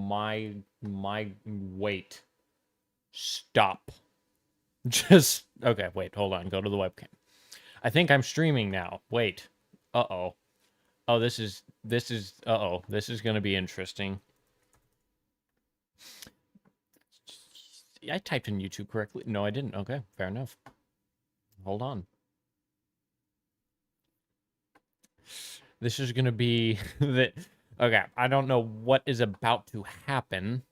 my wait. Stop. Just okay, wait, hold on. Go to the webcam. I think I'm streaming now. Wait. Uh-oh. Oh, this is uh-oh. This is going to be interesting. I typed in YouTube correctly. No, I didn't. Okay, fair enough. Hold on. This is going to be the okay, I don't know what is about to happen.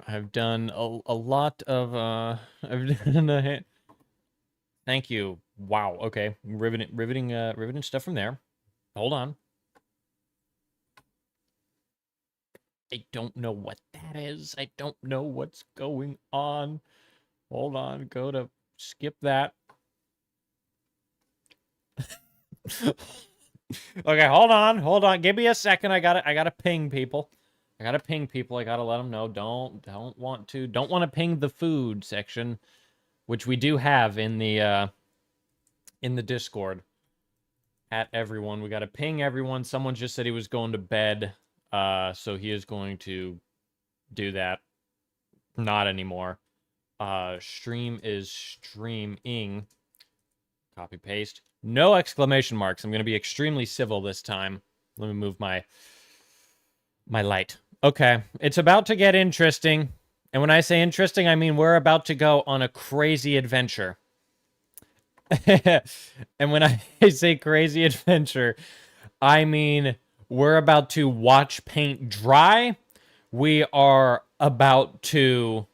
I've done a lot of I've done a thank you. Wow, okay. Riveting stuff from there. Hold on. I don't know what that is. I don't know what's going on. Hold on, go to skip that. Okay, hold on. Give me a second. I gotta ping people. I gotta let them know. Don't want to ping the food section, which we do have in the Discord. At everyone, we gotta ping everyone. Someone just said he was going to bed, so he is going to do that. Not anymore. Stream is streaming. Copy paste. No exclamation marks. I'm going to be extremely civil this time. Let me move my light. Okay, it's about to get interesting. And when I say interesting, I mean we're about to go on a crazy adventure. And when I say crazy adventure, I mean we're about to watch paint dry. We are about to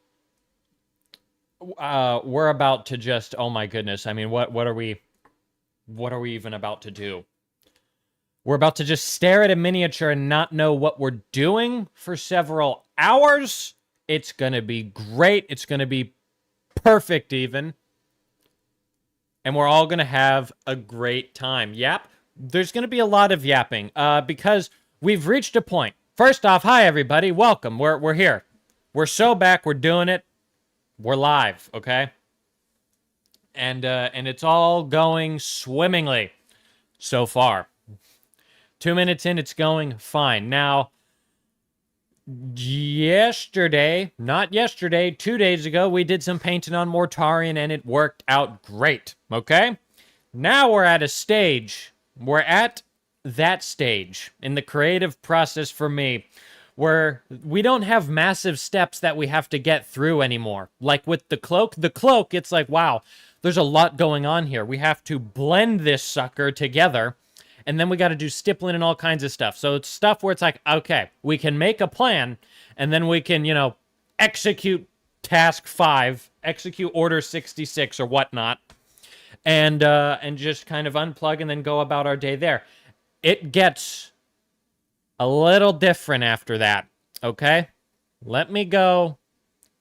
we're about to just, oh my goodness. I mean, what are we even about to do? We're about to just stare at a miniature and not know what we're doing for several hours. It's going to be great. It's going to be perfect even. And we're all going to have a great time. Yep. There's going to be a lot of yapping because we've reached a point. First off, hi everybody. Welcome. We're here. We're so back. We're doing it. We're live, okay? And it's all going swimmingly so far. 2 minutes in, it's going fine. Now, not yesterday, 2 days ago, we did some painting on Mortarion, and it worked out great, okay? Now we're at a stage. We're at that stage in the creative process for me where we don't have massive steps that we have to get through anymore. Like with the cloak, it's like, wow, there's a lot going on here. We have to blend this sucker together, and then we got to do stippling and all kinds of stuff. So it's stuff where it's like, okay, we can make a plan, and then we can, execute task 5, execute order 66 or whatnot, and just kind of unplug and then go about our day there. It gets a little different after that, okay? Let me go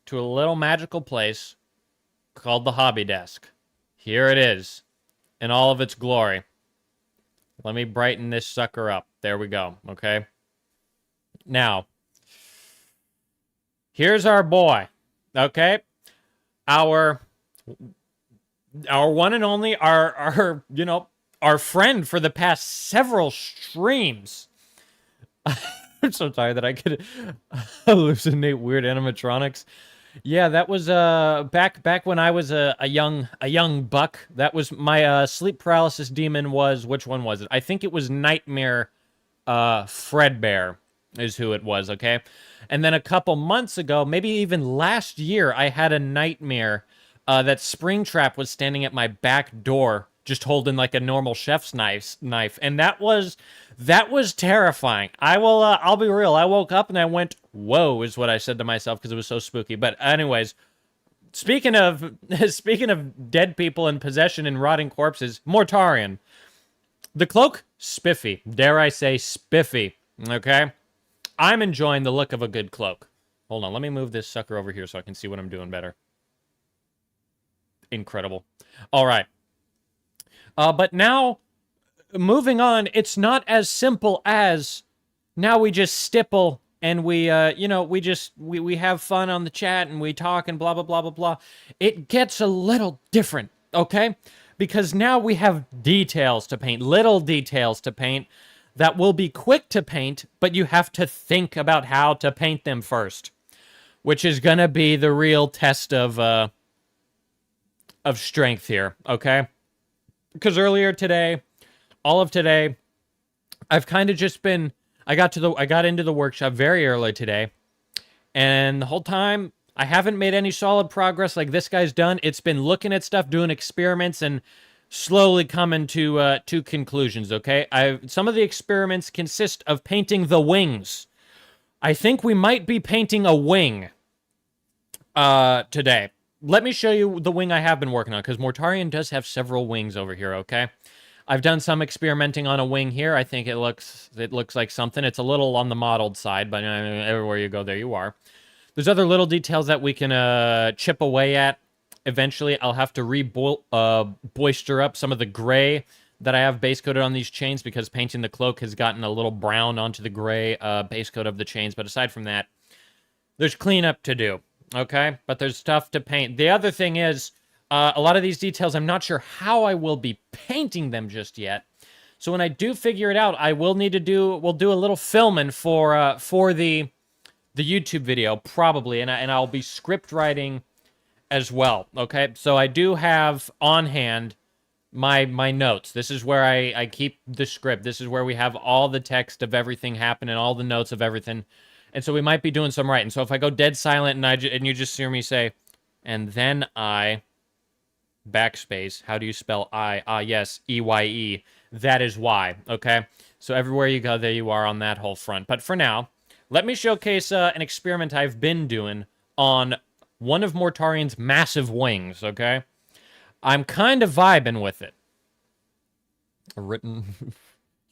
to a little magical place called the hobby desk. Here it is in all of its glory. Let me brighten this sucker up. There we go, okay? Now, here's our boy, okay? Our one and only, our friend for the past several streams. I'm so tired that I could hallucinate weird animatronics. Yeah, that was back when I was a young buck. That was my sleep paralysis demon was, which one was it? I think it was Nightmare Fredbear is who it was, okay? And then a couple months ago, maybe even last year, I had a nightmare that Springtrap was standing at my back door just holding like a normal chef's knife, and that was terrifying. I'll be real. I woke up and I went, "Whoa," is what I said to myself because it was so spooky. But anyways, speaking of dead people and possession and rotting corpses, Mortarion, the cloak, spiffy. Dare I say, spiffy? Okay, I'm enjoying the look of a good cloak. Hold on, let me move this sucker over here so I can see what I'm doing better. Incredible. All right. But now, moving on, it's not as simple as now we just stipple and we have fun on the chat and we talk and blah, blah, blah, blah, blah. It gets a little different, okay? Because now we have details to paint, little details to paint that will be quick to paint, but you have to think about how to paint them first, which is going to be the real test of strength here, okay? Because earlier today, all of today, I've kind of just been, I got into the workshop very early today, and the whole time, I haven't made any solid progress like this guy's done. It's been looking at stuff, doing experiments, and slowly coming to conclusions, okay? Some of the experiments consist of painting the wings. I think we might be painting a wing today. Let me show you the wing I have been working on, because Mortarion does have several wings over here, okay? I've done some experimenting on a wing here. I think it looks like something. It's a little on the modeled side, but everywhere you go, there you are. There's other little details that we can chip away at. Eventually, I'll have to boister up some of the gray that I have base coated on these chains, because painting the cloak has gotten a little brown onto the gray base coat of the chains. But aside from that, there's cleanup to do, okay? But there's stuff to paint. The other thing is, a lot of these details, I'm not sure how I will be painting them just yet. So when I do figure it out, I will need to we'll do a little filming for the YouTube video, probably, and I'll be script writing as well, okay? So I do have on hand my notes. This is where I keep the script. This is where we have all the text of everything happening, all the notes of everything. And so we might be doing some writing. So if I go dead silent and you just hear me say, and then I... backspace. How do you spell I? Ah, yes, E-Y-E. That is why, okay? So everywhere you go, there you are on that whole front. But for now, let me showcase an experiment I've been doing on one of Mortarion's massive wings, okay? I'm kind of vibing with it. You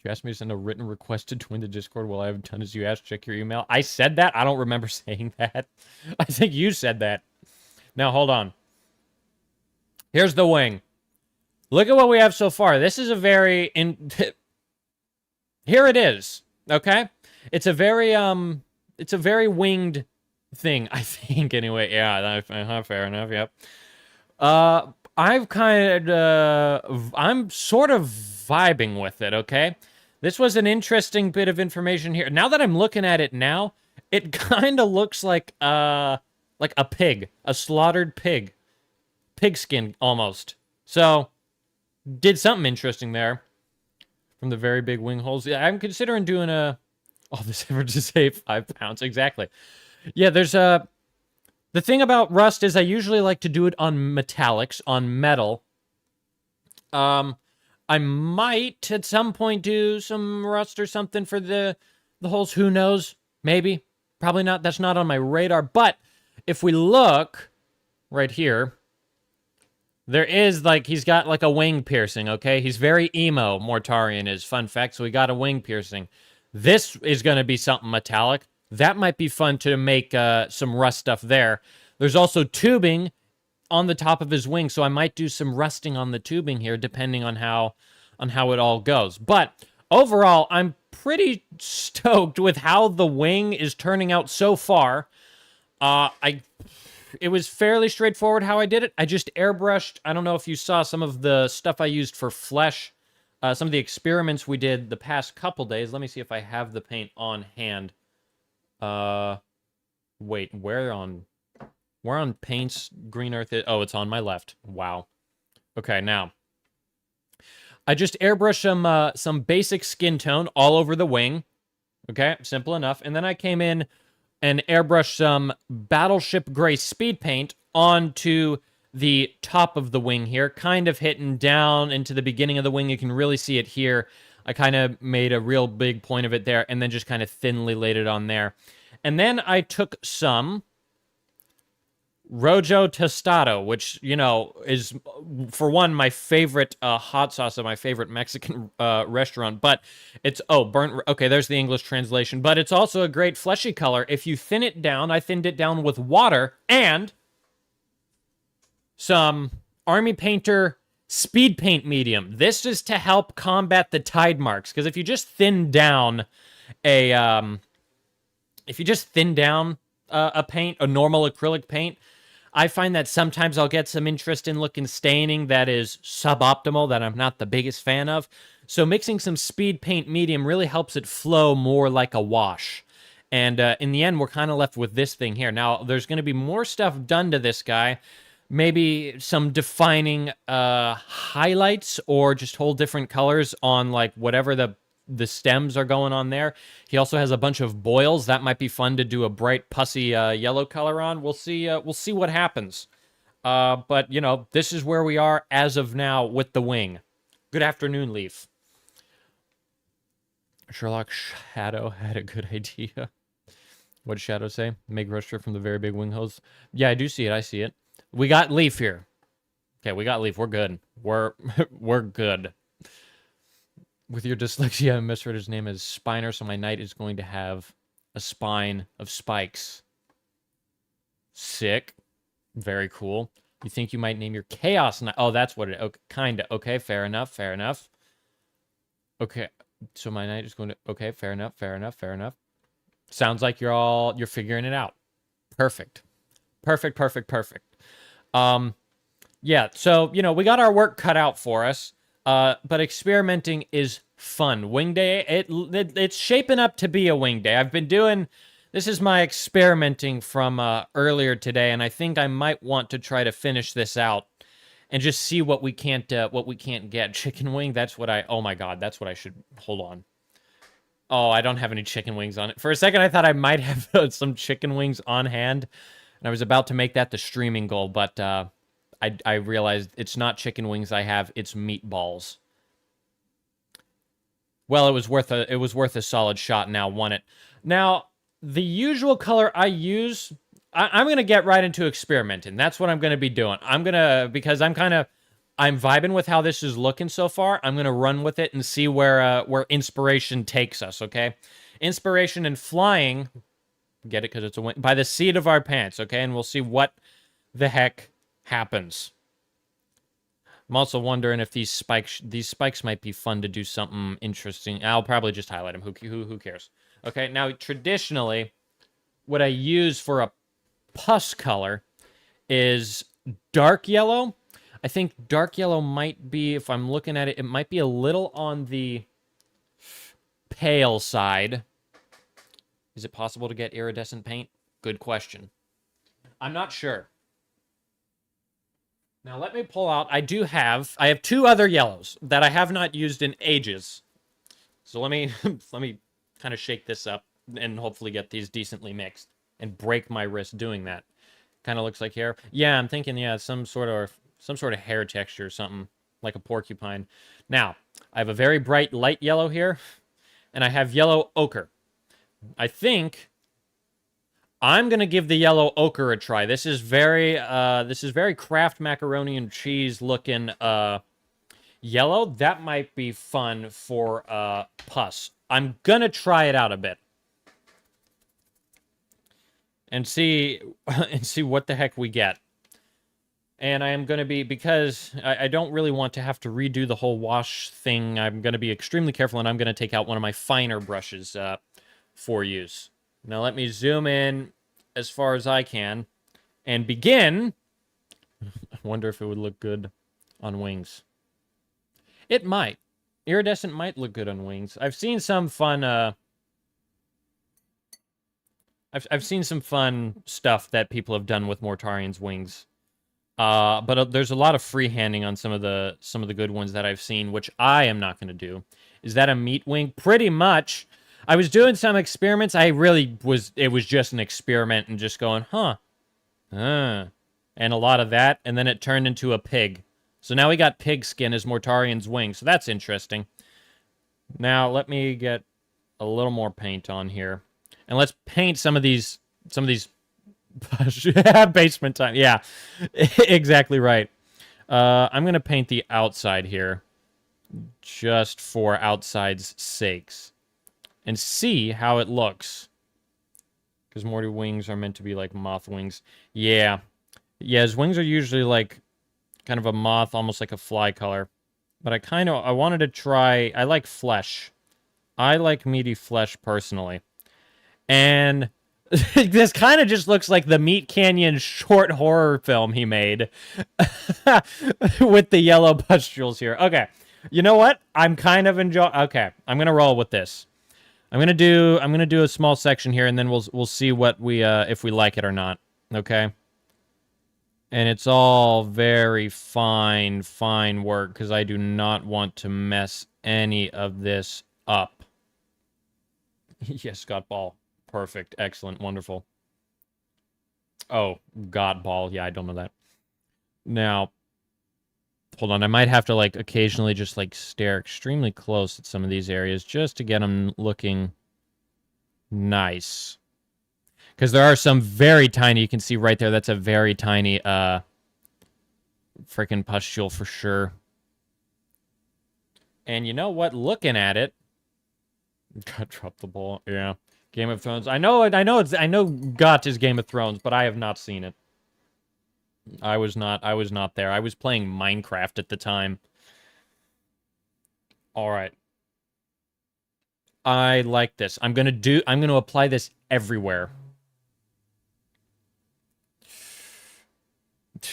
asked me to send a written request to join the Discord. Well, I haven't done as you asked. Check your email. I said that? I don't remember saying that. I think you said that. Now, hold on. Here's the wing. Look at what we have so far. This is a very... Here it is, okay? It's a very winged thing, I think, anyway. Yeah, fair enough, yep. I'm sort of vibing with it, okay? This was an interesting bit of information here. Now that I'm looking at it now, it kind of looks like a pig, a slaughtered pig. Pigskin, almost. So, did something interesting there. From the very big wing holes. Yeah, I'm considering doing all this effort to save 5 pounds. Exactly. Yeah, there's the thing about rust is I usually like to do it on metallics, on metal. I might at some point do some rust or something for the holes. Who knows? Maybe. Probably not. That's not on my radar. But if we look right here, there is, he's got, a wing piercing, okay? He's very emo, Mortarion is. Fun fact, so he got a wing piercing. This is going to be something metallic. That might be fun to make some rust stuff there. There's also tubing on the top of his wing, so I might do some rusting on the tubing here, depending on how it all goes. But overall, I'm pretty stoked with how the wing is turning out so far. It was fairly straightforward how I did it. I just airbrushed. I don't know if you saw some of the stuff I used for flesh, some of the experiments we did the past couple days. Let me see if I have the paint on hand. Wait, where on paints green earth? Oh, it's on my left. Wow. Okay, now I just airbrushed some basic skin tone all over the wing. Okay, simple enough. And then I came in and airbrush some Battleship Gray speed paint onto the top of the wing here, kind of hitting down into the beginning of the wing. You can really see it here. I kind of made a real big point of it there, and then just kind of thinly laid it on there. And then I took some Rojo Tostado, which, is, for one, my favorite hot sauce of my favorite Mexican restaurant. But it's, okay, there's the English translation. But it's also a great fleshy color. If you thin it down, I thinned it down with water and some Army Painter speed paint medium. This is to help combat the tide marks. Because if you just thin down a paint, a normal acrylic paint, I find that sometimes I'll get some interest in looking staining that is suboptimal, that I'm not the biggest fan of. So mixing some speed paint medium really helps it flow more like a wash. And in the end, we're kind of left with this thing here. Now, there's going to be more stuff done to this guy. Maybe some defining highlights or just whole different colors on like whatever the stems are going on there. He also has a bunch of boils. That might be fun to do a bright, pussy yellow color on. We'll see what happens. But, you know, this is where we are as of now with the wing. Good afternoon, Leaf. Sherlock Shadow had a good idea. What did Shadow say? Make rush trip from the very big wing hose. Yeah, I do see it. I see it. We got Leaf here. Okay, we got Leaf. We're good. We're good. With your dyslexia, I misread his name as Spiner, so my knight is going to have a spine of spikes. Sick. Very cool. You think you might name your Chaos Knight? Oh, that's what it... Okay, kinda. Okay, fair enough. Fair enough. Okay, so my knight is going to... Okay, fair enough. Fair enough. Fair enough. Sounds like you're figuring it out. Perfect. Perfect, perfect, perfect. Yeah, so, you know, we got our work cut out for us. But experimenting is fun. Wing Day, it's shaping up to be a Wing Day. I've been doing... This is my experimenting from earlier today, and I think I might want to try to finish this out and just see what we can't get. Chicken wing, that's what I... Oh my god, that's what I should... Hold on. Oh, I don't have any chicken wings on it. For a second, I thought I might have some chicken wings on hand, and I was about to make that the streaming goal, but I realized it's not chicken wings I have, it's meatballs. Well, it was worth a solid shot. Now, won it. Now, the usual color I use, I'm going to get right into experimenting. That's what I'm going to be doing. Because I'm vibing with how this is looking so far. I'm going to run with it and see where inspiration takes us, okay? Inspiration and flying, get it because it's a win, by the seat of our pants, okay? And we'll see what the heck happens. I'm also wondering if these spikes might be fun to do something interesting. I'll probably just highlight them. Who cares? Okay, now traditionally, what I use for a pus color is dark yellow. I think dark yellow might be, if I'm looking at it, it might be a little on the pale side. Is it possible to get iridescent paint? Good question. I'm not sure. Now let me pull out, I have two other yellows that I have not used in ages. So let me kind of shake this up and hopefully get these decently mixed and break my wrist doing that. Kind of looks like hair. Yeah, I'm thinking, yeah, some sort of hair texture or something, like a porcupine. Now, I have a very bright light yellow here, and I have yellow ochre. I think I'm gonna give the yellow ochre a try. This is very Kraft macaroni and cheese looking yellow. That might be fun for pus. I'm gonna try it out a bit and see what the heck we get. And I am gonna be, because I don't really want to have to redo the whole wash thing. I'm gonna be extremely careful, and I'm gonna take out one of my finer brushes for use. Now let me zoom in as far as I can and begin. I wonder if it would look good on wings. It might. Iridescent might look good on wings. I've seen some fun I've seen some fun stuff that people have done with Mortarion's wings. But there's a lot of freehanding on some of the good ones that I've seen, which I am not going to do. Is that a meat wing? Pretty much. I was doing some experiments. It was just an experiment and just going, and a lot of that, and then it turned into a pig. So now we got pig skin as Mortarion's wing, so that's interesting. Now let me get a little more paint on here, and let's paint some of these basement time. Yeah, exactly right. I'm gonna paint the outside here, just for outside's sakes, and see how it looks. Because Morty wings are meant to be like moth wings. Yeah, his wings are usually like kind of a moth, almost like a fly color. But I wanted to try, I like flesh. I like meaty flesh personally. And this kind of just looks like the Meat Canyon short horror film he made with the yellow pustules here. Okay, You know what? I'm kind of enjoying. Okay, I'm gonna roll with this. I'm gonna do a small section here, and then we'll see what we if we like it or not. Okay. And it's all very fine work because I do not want to mess any of this up. Yes, Scott Ball. Perfect. Excellent. Wonderful. Oh, God Ball. Yeah, I don't know that. Now, hold on. I might have to, like, occasionally just, like, stare extremely close at some of these areas just to get them looking nice. Because there are some very tiny, you can see right there, that's a very tiny, freaking pustule for sure. And you know what? Looking at it, God dropped the ball. Yeah, Game of Thrones. I know GOT is Game of Thrones, but I have not seen it. I was not there. I was playing Minecraft at the time. All right. I like this. I'm gonna apply this everywhere.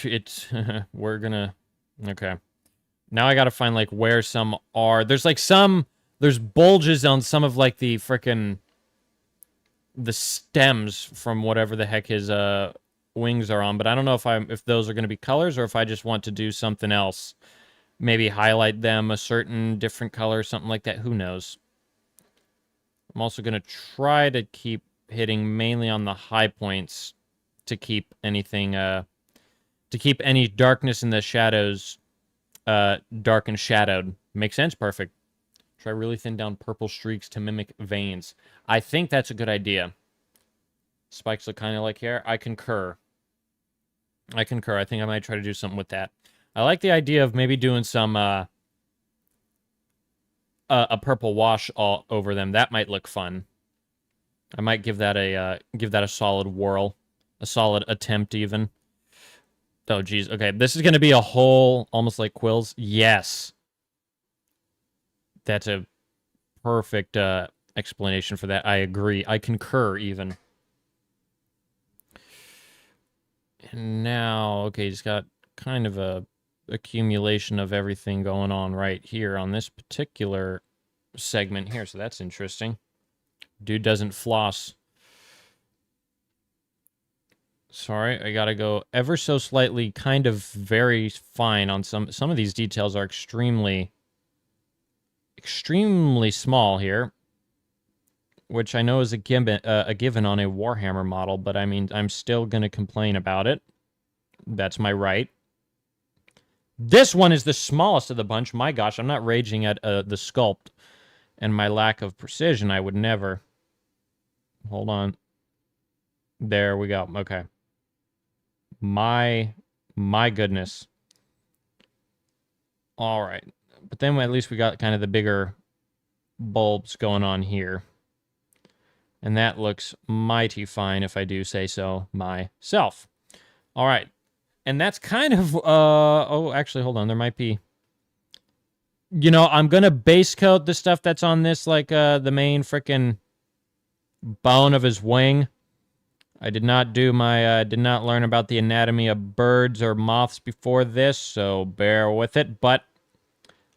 It's we're gonna okay. Now I gotta find like where some are. There's bulges on some of like the frickin' the stems from whatever the heck his wings are on, but I don't know if those are gonna be colors or if I just want to do something else. Maybe highlight them a certain different color, something like that. Who knows? I'm also gonna try to keep hitting mainly on the high points to keep anything to keep any darkness in the shadows dark and shadowed. Makes sense? Perfect. Try really thin down purple streaks to mimic veins. I think that's a good idea. Spikes look kind of like hair. I concur. I concur. I think I might try to do something with that. I like the idea of maybe doing some a purple wash all over them. That might look fun. I might give that a solid whirl, a solid attempt even. Oh, geez. Okay, this is going to be a whole, almost like quills. Yes. That's a perfect explanation for that. I agree. I concur, even. And now, okay, he's got kind of a accumulation of everything going on right here on this particular segment here, so that's interesting. Dude doesn't floss. Sorry, I gotta go ever so slightly, kind of very fine on some of these details are extremely small here, which I know is a given on a Warhammer model, but I mean, I'm still gonna complain about it. That's my right. This one is the smallest of the bunch. My gosh, I'm not raging at the sculpt and my lack of precision. I would never. Hold on. There we go. Okay. My goodness. All right. But then at least we got kind of the bigger bulbs going on here. And that looks mighty fine, if I do say so myself. All right. And that's kind of, oh, actually, hold on. There might be, you know, I'm going to base coat the stuff that's on this, like the main frickin' bone of his wing. I did not do my, did not learn about the anatomy of birds or moths before this, so bear with it. But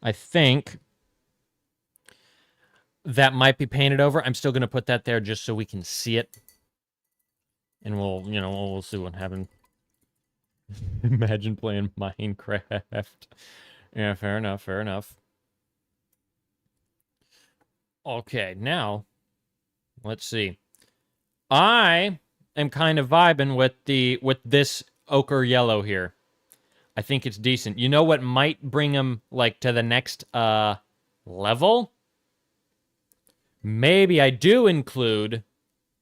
I think that might be painted over. I'm still going to put that there just so we can see it. And we'll see what happens. Imagine playing Minecraft. Yeah, fair enough, fair enough. Okay, now, let's see. I am kind of vibing with this ochre yellow here. I think it's decent. You know what might bring him, like, to the next, level? Maybe I do include,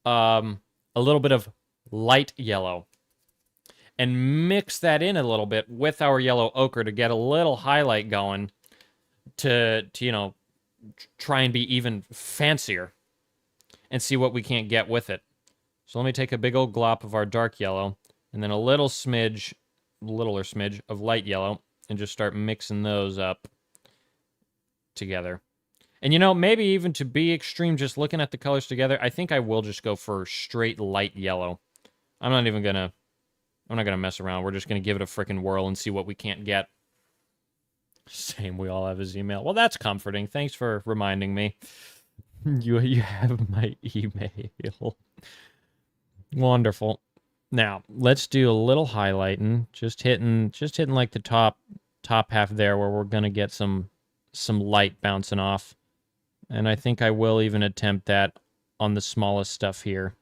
a little bit of light yellow. And mix that in a little bit with our yellow ochre to get a little highlight going to you know, try and be even fancier and see what we can't get with it. So let me take a big old glop of our dark yellow and then a littler smidge of light yellow and just start mixing those up together. And you know, maybe even to be extreme, just looking at the colors together, I think I will just go for straight light yellow. I'm not gonna mess around. We're just gonna give it a frickin' whirl and see what we can't get. Same, we all have his email. Well, that's comforting. Thanks for reminding me. You have my email. Wonderful. Now, let's do a little highlighting. Just hitting like the top half there where we're going to get some light bouncing off. And I think I will even attempt that on the smallest stuff here.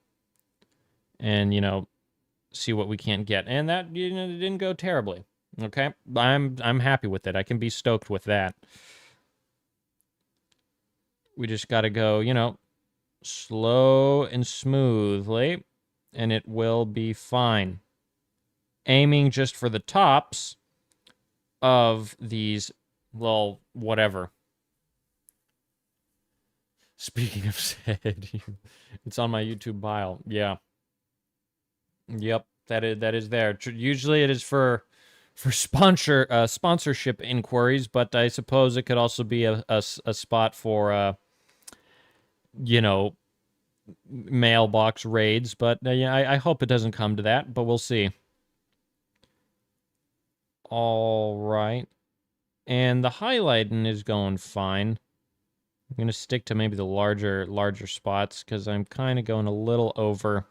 And, see what we can get. And that didn't go terribly. Okay? I'm happy with it. I can be stoked with that. We just got to go, slow and smoothly, and it will be fine. Aiming just for the tops of these little whatever. Speaking of said, it's on my YouTube bio. Yeah. Yep, that is there. Usually it is for sponsorship inquiries, but I suppose it could also be a spot for mailbox raids. But yeah, I hope it doesn't come to that, but we'll see. All right, and the highlighting is going fine. I'm gonna stick to maybe the larger spots because I'm kind of going a little over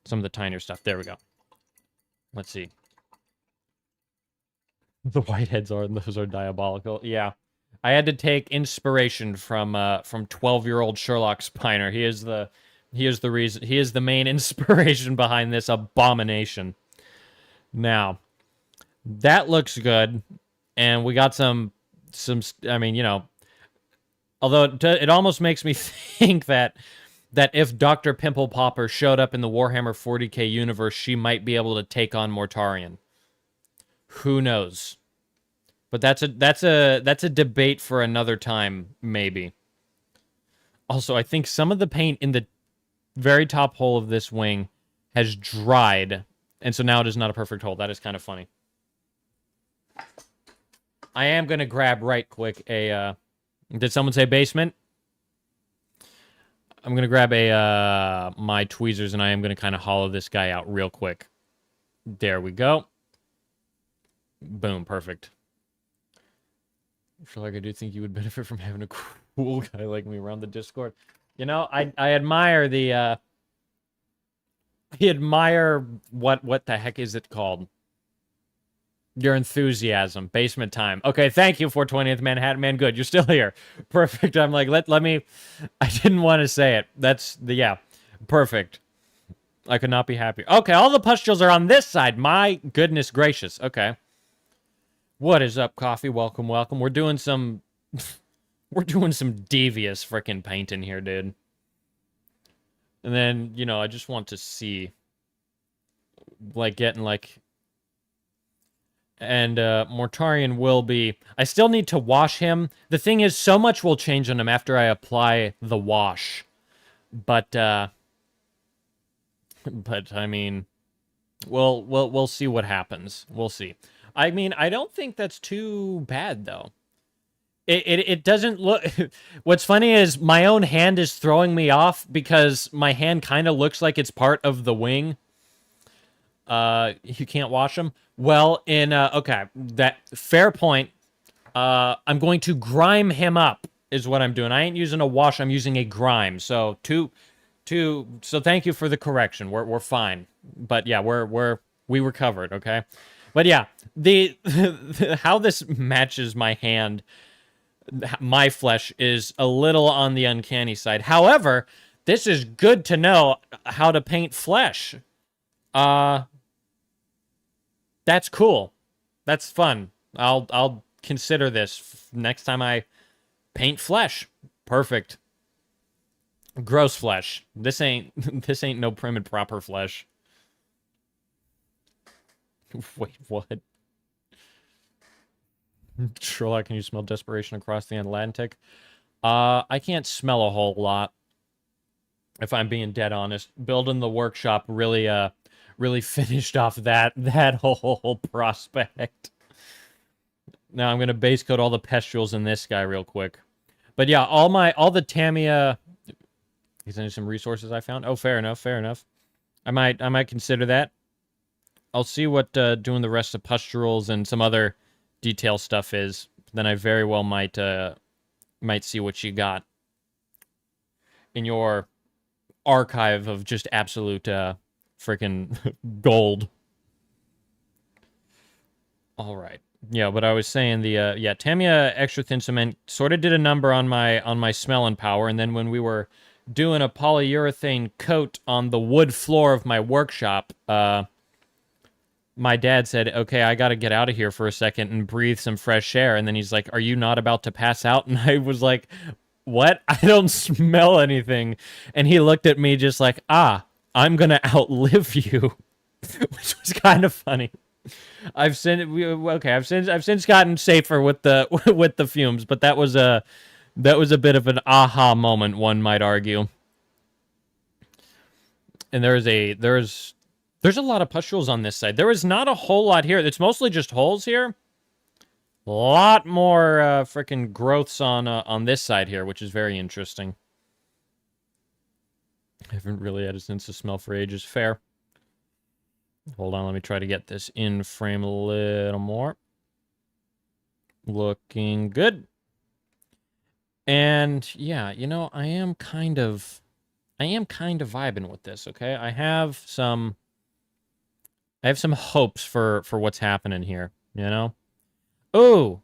some of the tinier stuff. There we go. Let's see. The whiteheads those are diabolical. Yeah. I had to take inspiration from 12-year-old Sherlock Spiner. He is the reason, he is the main inspiration behind this abomination. Now, that looks good, and we got some I mean, although it almost makes me think that if Dr. Pimple Popper showed up in the Warhammer 40k universe, she might be able to take on Mortarion. Who knows? But that's a debate for another time, maybe. Also, I think some of the paint in the very top hole of this wing has dried, and so now it is not a perfect hole. That is kind of funny. I am going to grab right quick a... did someone say basement? I'm going to grab my tweezers, and I am going to kind of hollow this guy out real quick. There we go. Boom, perfect. I feel like I do think you would benefit from having a cool guy like me around the Discord. I admire the... I admire what the heck is it called? Your enthusiasm. Basement time. Okay, thank you for 20th Manhattan Man. Good, you're still here. Perfect. I'm like, let me... I didn't want to say it. That's the... Yeah. Perfect. I could not be happier. Okay, all the pustules are on this side. My goodness gracious. Okay. What is up, Coffee? Welcome, welcome. We're doing some... we're doing some devious freaking painting here, dude. And then, I just want to see... like, getting, like... And Mortarion will be... I still need to wash him. The thing is, so much will change on him after I apply the wash. But I mean, we'll see what happens. We'll see. I mean, I don't think that's too bad, though. It doesn't look... What's funny is my own hand is throwing me off because my hand kind of looks like it's part of the wing. You can't wash them. Well, okay, that fair point. I'm going to grime him up is what I'm doing. I ain't using a wash. I'm using a grime. So so thank you for the correction. We're fine. But yeah, we were covered. Okay. But yeah, the how this matches my hand, my flesh is a little on the uncanny side. However, this is good to know how to paint flesh. That's cool. That's fun. I'll consider this next time I paint flesh. Perfect. Gross flesh. This ain't no prim and proper flesh. Wait, what? Sherlock, can you smell desperation across the Atlantic? I can't smell a whole lot. If I'm being dead honest. Building the workshop really finished off that whole prospect. Now I'm gonna base coat all the pustules in this guy real quick. But yeah, all the Tamiya. These are some resources I found. Oh, fair enough, fair enough. I might consider that. I'll see what doing the rest of pustules and some other detail stuff is, then I very well might see what you got in your archive of just absolute freaking gold. All right. Yeah, but I was saying the Tamiya extra thin cement sort of did a number on my smell and power, and then when we were doing a polyurethane coat on the wood floor of my workshop, my dad said, "Okay, I got to get out of here for a second and breathe some fresh air." And then he's like, "Are you not about to pass out?" And I was like, "What? I don't smell anything." And he looked at me just like, "I'm going to outlive you." Which was kind of funny. I've since gotten safer with the with the fumes, but that was a bit of an aha moment, one might argue. And there's a lot of pustules on this side. There is not a whole lot here. It's mostly just holes here. A lot more freaking growths on this side here, which is very interesting. I haven't really had a sense of smell for ages. Fair. Hold on, let me try to get this in frame a little more. Looking good. And yeah, you know, I am kind of vibing with this, okay? I have some hopes for what's happening here, you know? Oh,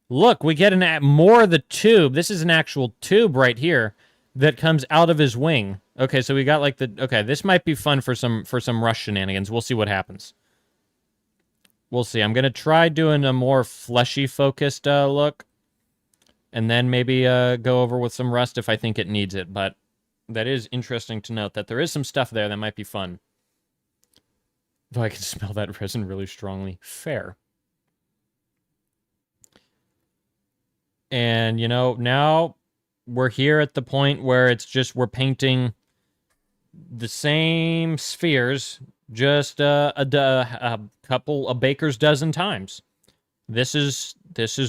look, we get more of the tube. This is an actual tube right here that comes out of his wing. Okay, so we got like okay, this might be fun for some rush shenanigans. We'll see what happens. We'll see. I'm going to try doing a more fleshy focused look. And then maybe go over with some rust if I think it needs it. But that is interesting to note that there is some stuff there that might be fun. Though I can smell that resin really strongly. Fair. And, you know, now we're here at the point where it's just we're painting the same spheres just a baker's dozen times. This is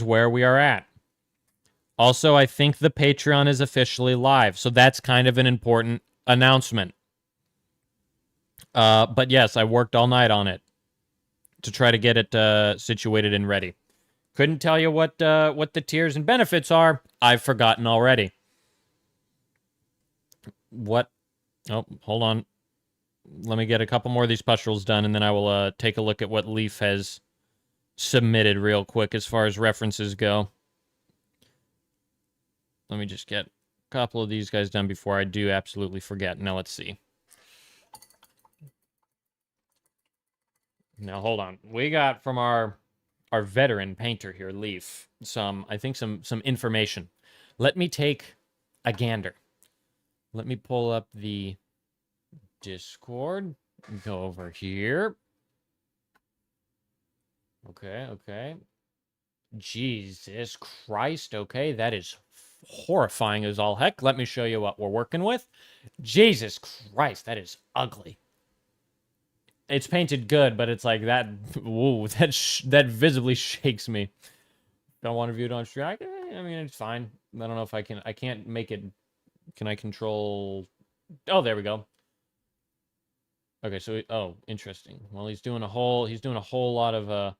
where we are at. Also, I think the Patreon is officially live, so that's kind of an important announcement. But yes, I worked all night on it to try to get it situated and ready. Couldn't tell you what the tiers and benefits are. I've forgotten already. What? Oh, hold on. Let me get a couple more of these pustules done, and then I will take a look at what Leaf has submitted real quick as far as references go. Let me just get a couple of these guys done before I do absolutely forget. Now, let's see. Now, hold on. We got from our veteran painter here, Leaf, I think some information. Let me take a gander. Let me pull up the Discord. Go over here. Okay. Jesus Christ, okay. That is horrifying as all heck. Let me show you what we're working with. Jesus Christ, that is ugly. It's painted good, but it's like that. Whoa, that visibly shakes me. Don't want to view it on stream. I mean, it's fine. I don't know if I can. I can't make it. Can I control? Oh, there we go. Okay, so oh, interesting. Well, he's doing a whole lot of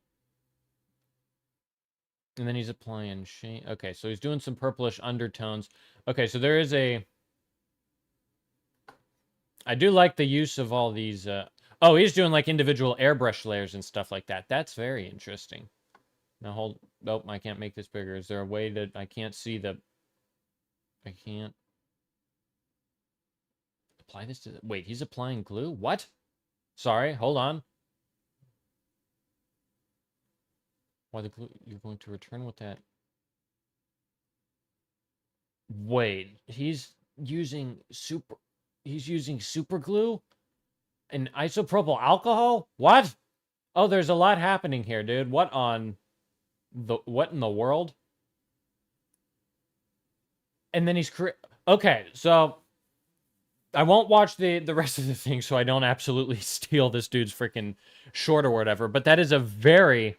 and then he's applying shade. Okay, so he's doing some purplish undertones. Okay, so there is a. I do like the use of all these. Oh, he's doing like individual airbrush layers and stuff like that. That's very interesting. Now hold. Nope, I can't make this bigger. Is there a way that I can't see the? I can't apply this to. Wait, he's applying glue. What? Sorry, hold on. Why the glue? You're going to return with that? Wait, he's using super glue and isopropyl alcohol? What? Oh, there's a lot happening here, dude. What in the world? And then he's okay, so I won't watch the rest of the thing so I don't absolutely steal this dude's freaking short or whatever, but that is a very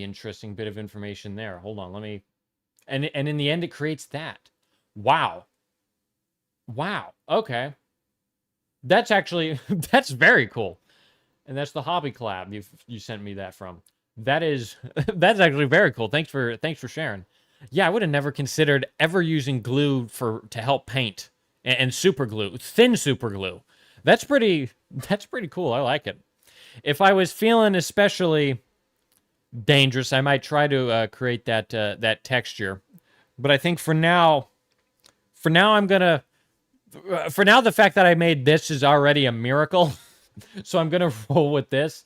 interesting bit of information there. Hold on, let me and in the end it creates that. Wow. Okay. That's actually that's very cool. And that's the hobby collab you sent me that from. That is that's actually very cool. Thanks for sharing. Yeah, I would have never considered ever using glue to help paint and super glue, thin super glue. That's pretty cool. I like it. If I was feeling especially dangerous, I might try to create that texture. But I think for now I'm gonna for now the fact that I made this is already a miracle. So I'm gonna roll with this.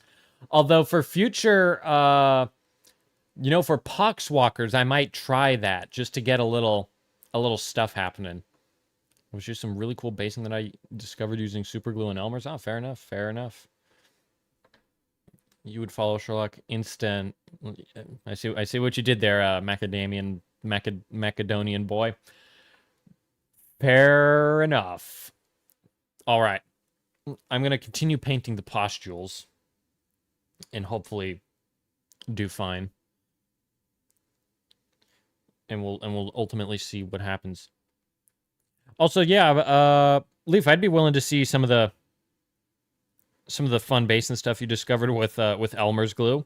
Although for future, for poxwalkers, I might try that just to get a little stuff happening. It was just some really cool basing that I discovered using super glue and Elmer's. Oh, fair enough. Fair enough. You would follow Sherlock instant. I see what you did there, Macedonian boy. Fair enough. All right. I'm going to continue painting the pustules and hopefully do fine. And we'll ultimately see what happens. Also, yeah, Leaf, I'd be willing to see some of the fun base and stuff you discovered with Elmer's glue.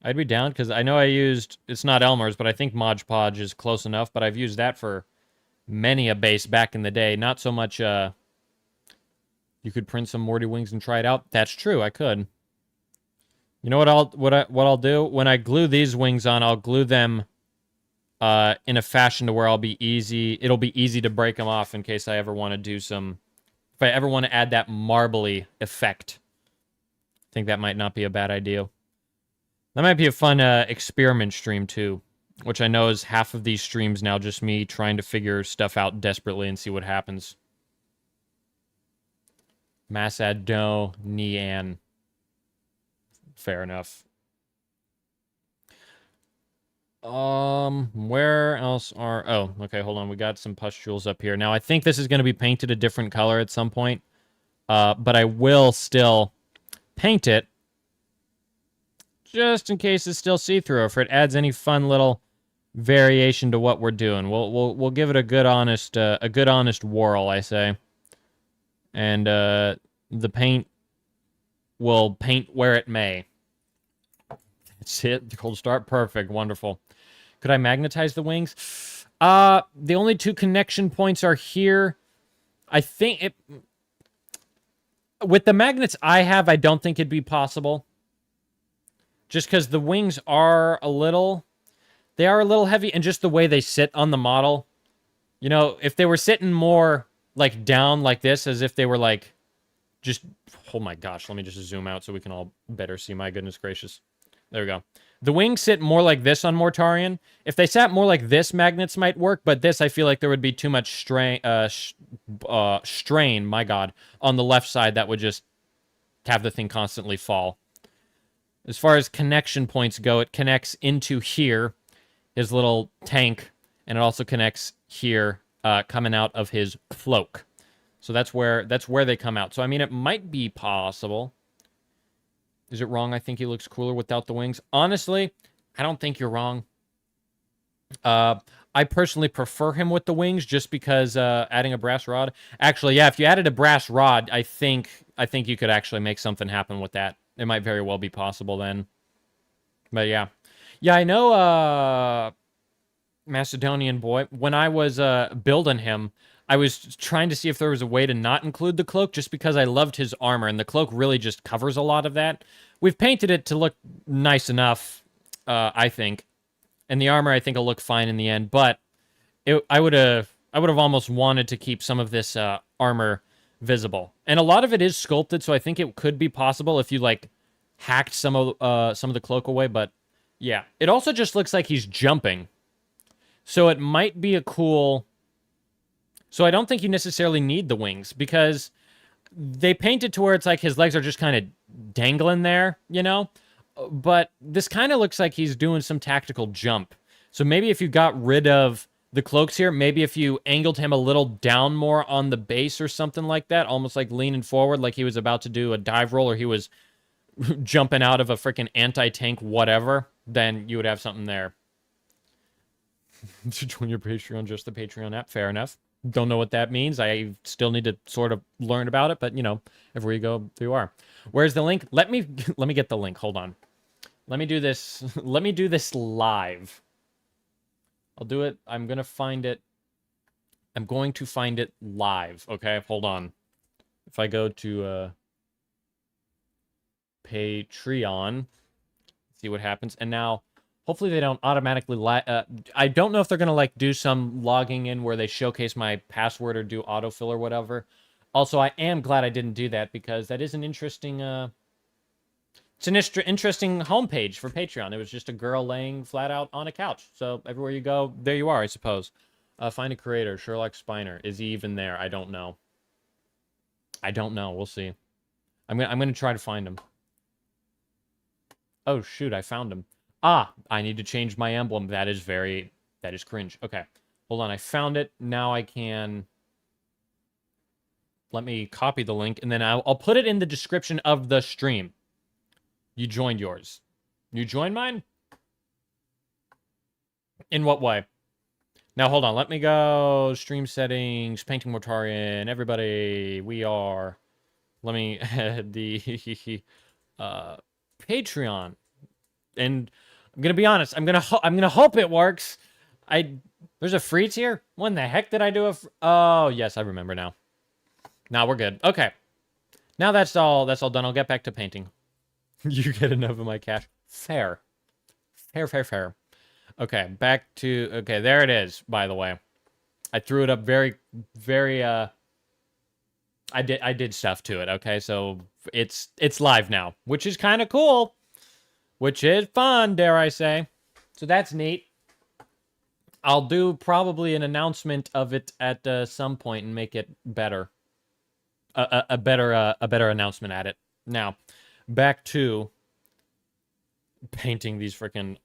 I'd be down because I know it's not Elmer's, but I think Mod Podge is close enough. But I've used that for many a base back in the day. Not so much. You could print some Morty wings and try it out. That's true. I could. You know what I'll do when I glue these wings on? I'll glue them in a fashion to where it'll be easy to break them off in case I ever want to do some. If I ever want to add that marbly effect, I think that might not be a bad idea. That might be a fun experiment stream too, which I know is half of these streams now just me trying to figure stuff out desperately and see what happens. Macedonian. Fair enough. Where else are... Oh, okay, hold on. We got some pustules up here. Now, I think this is going to be painted a different color at some point. But I will still paint it just in case it's still see-through, or if it adds any fun little variation to what we're doing. We'll give it a good honest whirl, I say. And the paint will paint where it may. That's it. The cold start. Perfect. Wonderful. Could I magnetize the wings? The only two connection points are here. I think it... With the magnets I have, I don't think it'd be possible. Just because the wings are a little... They are a little heavy, and just the way they sit on the model. You know, if they were sitting more, like, down like this, as if they were, like, just... Oh my gosh, let me just zoom out so we can all better see. My goodness gracious. There we go. The wings sit more like this on Mortarion. If they sat more like this, magnets might work, but this, I feel like there would be too much strain, my god, on the left side that would just have the thing constantly fall. As far as connection points go, it connects into here, his little tank, and it also connects here, coming out of his cloak. So that's where they come out. So, I mean, it might be possible. Is it wrong? I think he looks cooler without the wings. Honestly, I don't think you're wrong. I personally prefer him with the wings just because adding a brass rod. Actually, yeah, if you added a brass rod, I think you could actually make something happen with that. It might very well be possible then. But yeah. Yeah, I know Macedonian boy, when I was building him, I was trying to see if there was a way to not include the cloak just because I loved his armor, and the cloak really just covers a lot of that. We've painted it to look nice enough, I think. And the armor, I think, will look fine in the end, but I would have almost wanted to keep some of this armor visible. And a lot of it is sculpted, so I think it could be possible if you, like, hacked some of the cloak away, but yeah. It also just looks like he's jumping. So it might be a cool... So I don't think you necessarily need the wings, because they paint it to where it's like his legs are just kind of dangling there, you know? But this kind of looks like he's doing some tactical jump. So maybe if you got rid of the cloaks here, maybe if you angled him a little down more on the base or something like that, almost like leaning forward like he was about to do a dive roll or he was jumping out of a freaking anti-tank whatever, then you would have something there. To join your Patreon, just the Patreon app. Fair enough. Don't know what that means. I still need to sort of learn about it, but, you know, everywhere you go, there you are. Where's the link? Let me get the link. Hold on. Let me do this. Let me do this live. I'll do it. I'm going to find it. I'm going to find it live. Okay, hold on. If I go to Patreon, see what happens. And now, hopefully they don't automatically... I don't know if they're going to, like, do some logging in where they showcase my password or do autofill or whatever. Also, I am glad I didn't do that because that is an interesting... It's an interesting homepage for Patreon. It was just a girl laying flat out on a couch. So everywhere you go, there you are, I suppose. Find a creator, Sherlock Spiner. Is he even there? I don't know. I don't know. We'll see. I'm gonna try to find him. Oh shoot, I found him. Ah, I need to change my emblem. That is cringe. Okay, hold on. I found it. Now I can. Let me copy the link, and then I'll put it in the description of the stream. You joined yours. You joined mine? In what way? Now, hold on. Let me go. Stream settings. Painting Mortarion. Everybody. We are. Let me add the Patreon. And I'm going to be honest. I'm gonna hope it works. There's a free tier? When the heck did I do oh, yes. I remember now. Now we're good. Okay. Now that's all done. I'll get back to painting. You get enough of my cash. Fair. Fair. Okay, back to... Okay, there it is, by the way. I threw it up very... I did stuff to it, okay? So, it's live now, which is kind of cool. Which is fun, dare I say. So, that's neat. I'll do probably an announcement of it at some point and make it better. A better announcement at it. Now... Back to painting these freaking...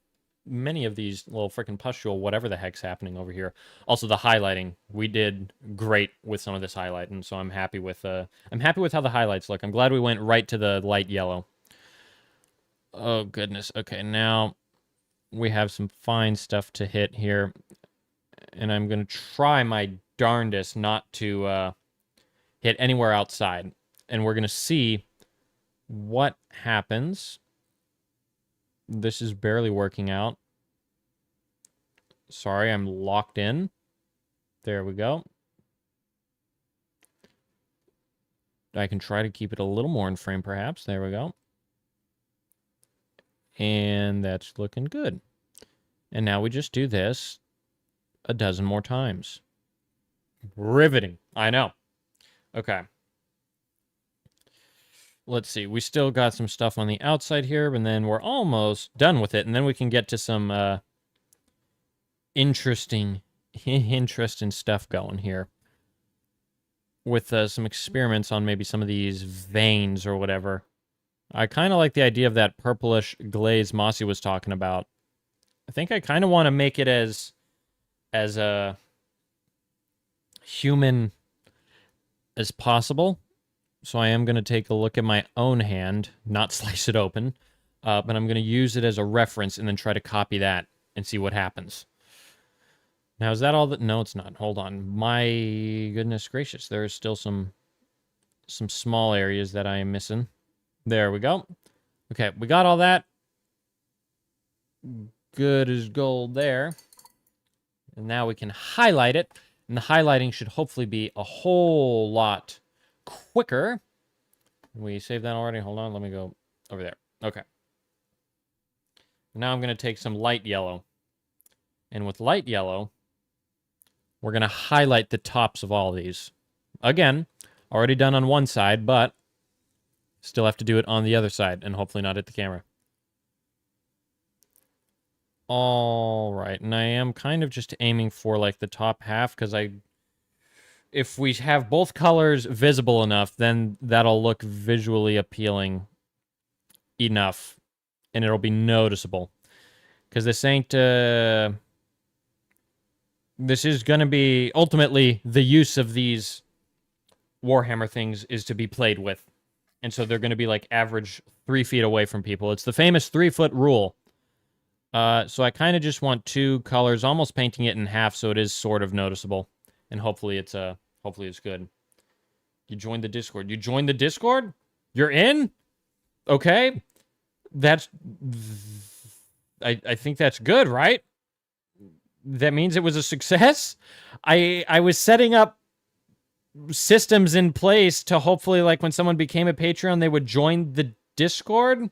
Many of these little freaking pustule, whatever the heck's happening over here. Also, the highlighting. We did great with some of this highlighting, so I'm happy with how the highlights look. I'm glad we went right to the light yellow. Oh, goodness. Okay, now we have some fine stuff to hit here. And I'm going to try my darndest not to hit anywhere outside. And we're going to see... what happens. This is barely working out. Sorry, I'm locked in. There we go. I can try to keep it a little more in frame, perhaps. There we go. And that's looking good. And now we just do this a dozen more times. Riveting. I know. Okay. Let's see, we still got some stuff on the outside here, and then we're almost done with it, and then we can get to some interesting stuff going here. With some experiments on maybe some of these veins or whatever. I kind of like the idea of that purplish glaze Mossy was talking about. I think I kind of want to make it as human as possible. So I am going to take a look at my own hand, not slice it open, but I'm going to use it as a reference and then try to copy that and see what happens. Now, is that all that? No, it's not. Hold on. My goodness gracious, there is still some small areas that I am missing. There we go. Okay, we got all that. Good as gold there. And now we can highlight it, and the highlighting should hopefully be a whole lot quicker. We saved that already. Hold on, let me go over there. Okay. Now I'm going to take some light yellow. And with light yellow, we're going to highlight the tops of all of these. Again, already done on one side, but still have to do it on the other side and hopefully not hit the camera. All right, and I am kind of just aiming for like the top half because if we have both colors visible enough, then that'll look visually appealing enough, and it'll be noticeable. Because this ain't... this is going to be... Ultimately, the use of these Warhammer things is to be played with. And so they're going to be, like, average 3 feet away from people. It's the famous 3-foot rule. So I kind of just want 2 colors, almost painting it in half so it is sort of noticeable. and hopefully it's good. You joined the Discord. You joined the Discord? You're in? Okay. That's I think that's good, right? That means it was a success. I was setting up systems in place to hopefully, like, when someone became a Patreon, they would join the Discord.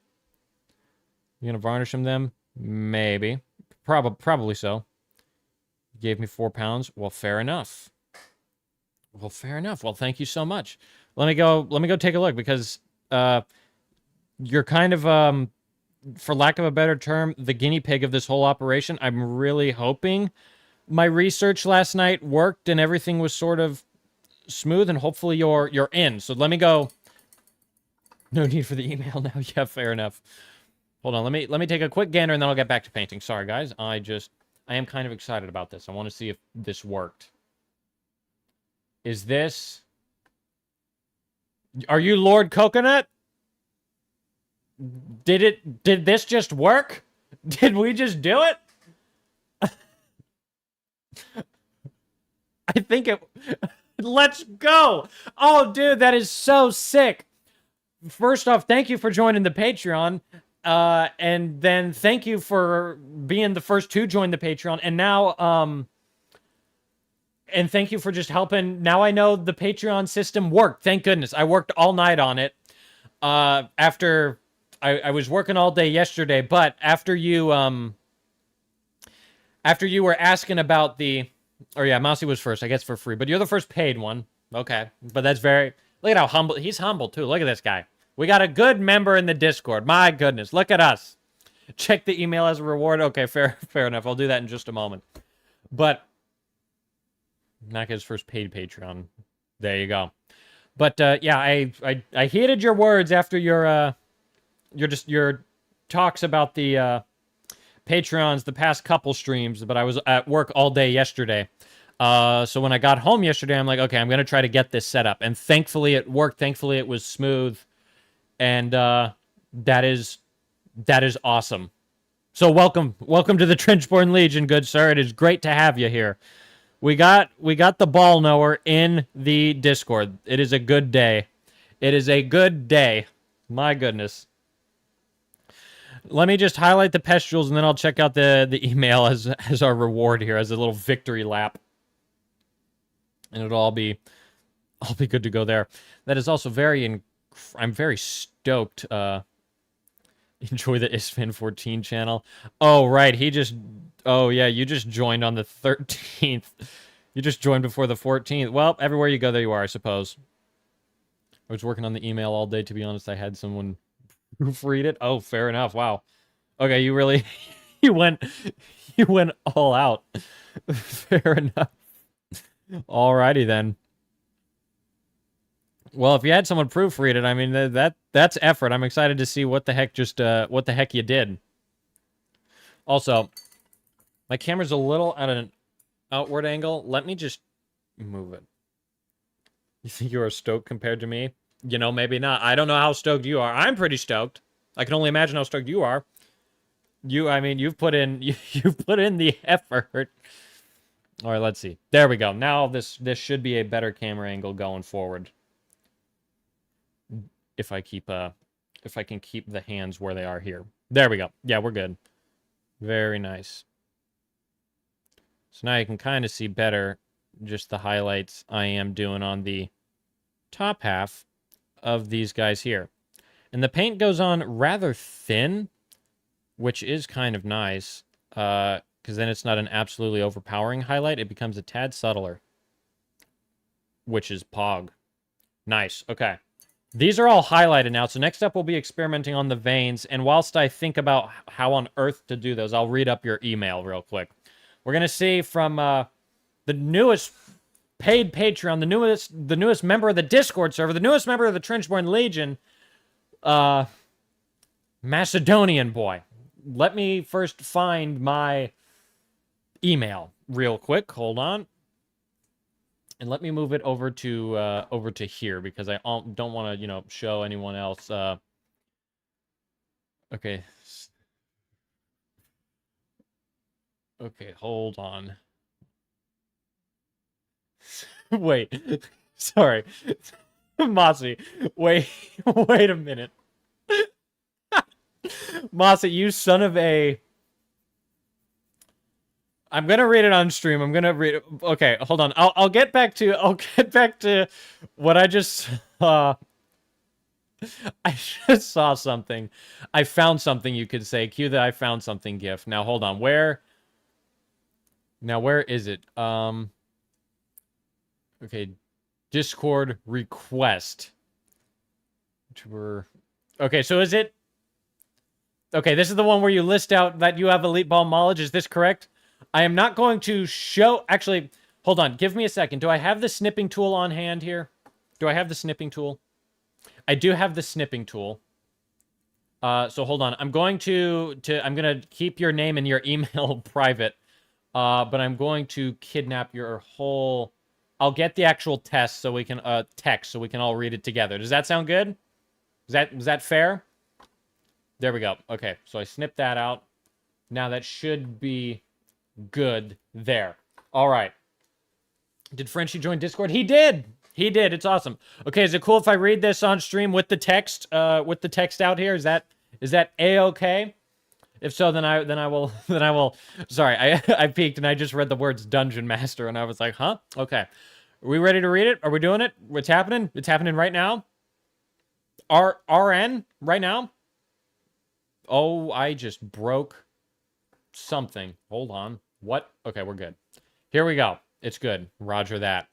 You gonna varnish them? Maybe. Probably so. You gave me £4. Well, fair enough. Well, fair enough. Well, thank you so much. Let me go take a look, because you're kind of for lack of a better term, the guinea pig of this whole operation. I'm really hoping my research last night worked and everything was sort of smooth, and hopefully you're in. So let me go. No need for the email now. Yeah, fair enough. Hold on, let me take a quick gander and then I'll get back to painting. Sorry guys, I am kind of excited about this. I want to see if this worked. Is this... Are you Lord Coconut? Did this just work? Did we just do it? I think it... Let's go! Oh, dude, that is so sick. First off, thank you for joining the Patreon. And then thank you for being the first to join the Patreon. And now, and thank you for just helping. Now I know the Patreon system worked. Thank goodness. I worked all night on it. After I was working all day yesterday, but after you were asking about the... Oh yeah, Mousy was first, I guess, for free. But you're the first paid one. Okay. But that's very... Look at how humble... He's humble, too. Look at this guy. We got a good member in the Discord. My goodness. Look at us. Check the email as a reward. Okay, fair enough. I'll do that in just a moment. But... Not his first paid Patreon. There you go. But, yeah, I heeded your words after your talks about the... Patreons the past couple streams, but I was at work all day yesterday. So when I got home yesterday, I'm like, okay, I'm going to try to get this set up. And thankfully it worked. Thankfully it was smooth. And that is awesome. So welcome to the Trenchborn Legion, good sir. It is great to have you here. We got the ball knower in the Discord. It is a good day. It is a good day. My goodness. Let me just highlight the pestules, and then I'll check out the email as our reward here, as a little victory lap. And it'll all be good to go there. That is also I'm very stoked. Enjoy the Isfan14 channel. Oh, right, oh yeah, you just joined on the 13th. You just joined before the 14th. Well, everywhere you go, there you are, I suppose. I was working on the email all day, to be honest. I had someone... proofread it? Oh, fair enough. Wow. Okay, you really... you went all out. Fair enough. Alrighty, then. Well, if you had someone proofread it, I mean, that's effort. I'm excited to see what the heck you did. Also, my camera's a little at an outward angle. Let me just move it. You think you are stoked compared to me? You know, maybe not. I don't know how stoked you are. I'm pretty stoked. I can only imagine how stoked you are. I mean, you've put in the effort. All right, let's see. There we go. Now this should be a better camera angle going forward. If I can keep the hands where they are here. There we go. Yeah, we're good. Very nice. So now you can kind of see better just the highlights I am doing on the top half of these guys here. And the paint goes on rather thin, which is kind of nice, because then it's not an absolutely overpowering highlight. It becomes a tad subtler, which is pog. Nice. Okay. These are all highlighted now, so next up we'll be experimenting on the veins, and whilst I think about how on earth to do those, I'll read up your email real quick. We're going to see from the newest paid Patreon, the newest member of the Discord server, the newest member of the Trenchborn Legion, Macedonian boy. Let me first find my email real quick. Hold on. And let me move it over to here, because I don't want to, show anyone else. Okay. Okay, hold on. Wait. Sorry. Mossy. Wait. Wait a minute. Mossy, you son of a... I'm gonna read it on stream. I'm gonna read it. Okay, hold on. I'll get back to what I just I just saw something. I found something you could say. Cue that I found something gif. Now hold on. Where is it? Okay. Discord request. Okay, so is it... Okay, this is the one where you list out that you have elite ball knowledge. Is this correct? I am not going to show... Actually, hold on. Give me a second. Do I have the snipping tool on hand here? Do I have the snipping tool? I do have the snipping tool. So hold on. I'm going to keep your name and your email private. But I'm going to kidnap your whole... I'll get the actual test so we can text so we can all read it together. Does that sound good? Is that fair? There we go. Okay, so I snipped that out. Now that should be good there. All right. Did Frenchie join Discord? He did. He did. It's awesome. Okay, is it cool if I read this on stream with the text out here? Is that a-okay? If so, then I will sorry, I peeked and I just read the words Dungeon Master and I was like, huh? Okay. Are we ready to read it? Are we doing it? What's happening? It's happening right now? RN right now? Oh, I just broke something. Hold on. What? Okay, we're good. Here we go. It's good. Roger that.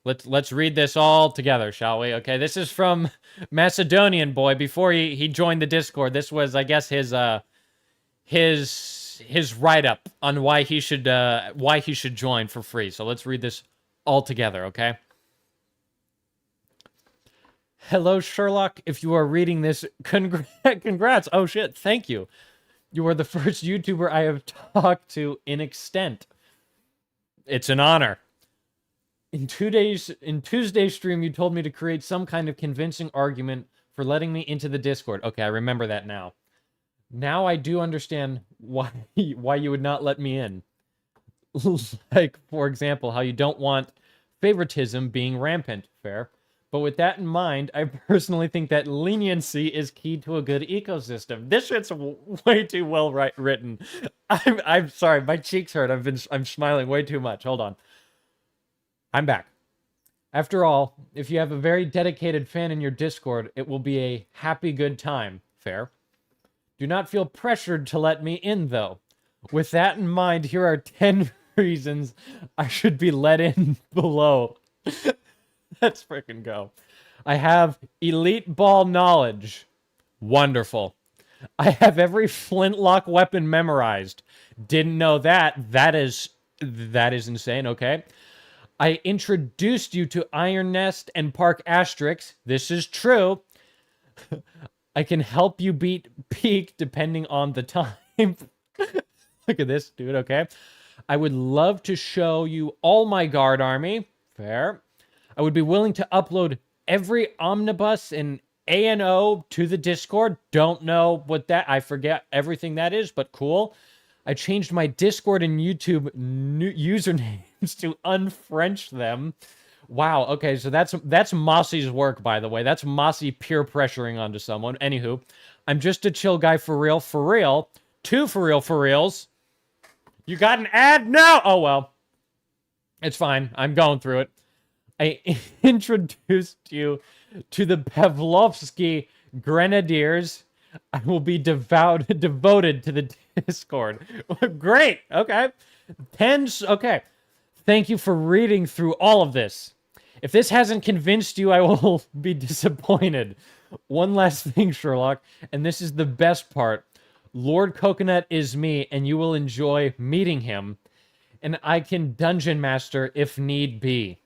Let's read this all together, shall we? Okay, this is from Macedonian Boy before he joined the Discord. This was, I guess, his write-up on why he should join for free. So let's read this all together, okay? Hello, Sherlock. If you are reading this, congrats. Oh, shit. Thank you. You are the first YouTuber I have talked to in extent. It's an honor. In Tuesday's stream, you told me to create some kind of convincing argument for letting me into the Discord. Okay, I remember that now. Now I do understand why you would not let me in. Like, for example, how you don't want favoritism being rampant. Fair. But with that in mind, I personally think that leniency is key to a good ecosystem. This shit's way too well written. I'm sorry, my cheeks hurt. I'm smiling way too much. Hold on. I'm back. After all, if you have a very dedicated fan in your Discord, it will be a happy good time. Fair. Do not feel pressured to let me in, though. With that in mind, here are 10 reasons I should be let in below. Let's frickin' go. I have elite ball knowledge. Wonderful. I have every flintlock weapon memorized. Didn't know that. That is insane, okay? I introduced you to Iron Nest and Park Asterix. This is true. I can help you beat peak depending on the time. Look at this, dude, okay? I would love to show you all my guard army. Fair. I would be willing to upload every omnibus and A&O to the Discord. Don't know what that... I forget everything that is, but cool. I changed my Discord and YouTube usernames to unfrench them. Wow, okay, so that's Mossy's work, by the way. That's Mossy peer pressuring onto someone. Anywho, I'm just a chill guy for real. For real. Two for reals. You got an ad? No! Oh, well. It's fine. I'm going through it. I introduced you to the Pavlovsky Grenadiers. I will be devoted to the Discord. Great. Okay. Okay. Thank you for reading through all of this. If this hasn't convinced you, I will be disappointed. One last thing, Sherlock, and this is the best part. Lord Coconut is me, and you will enjoy meeting him, and I can dungeon master if need be.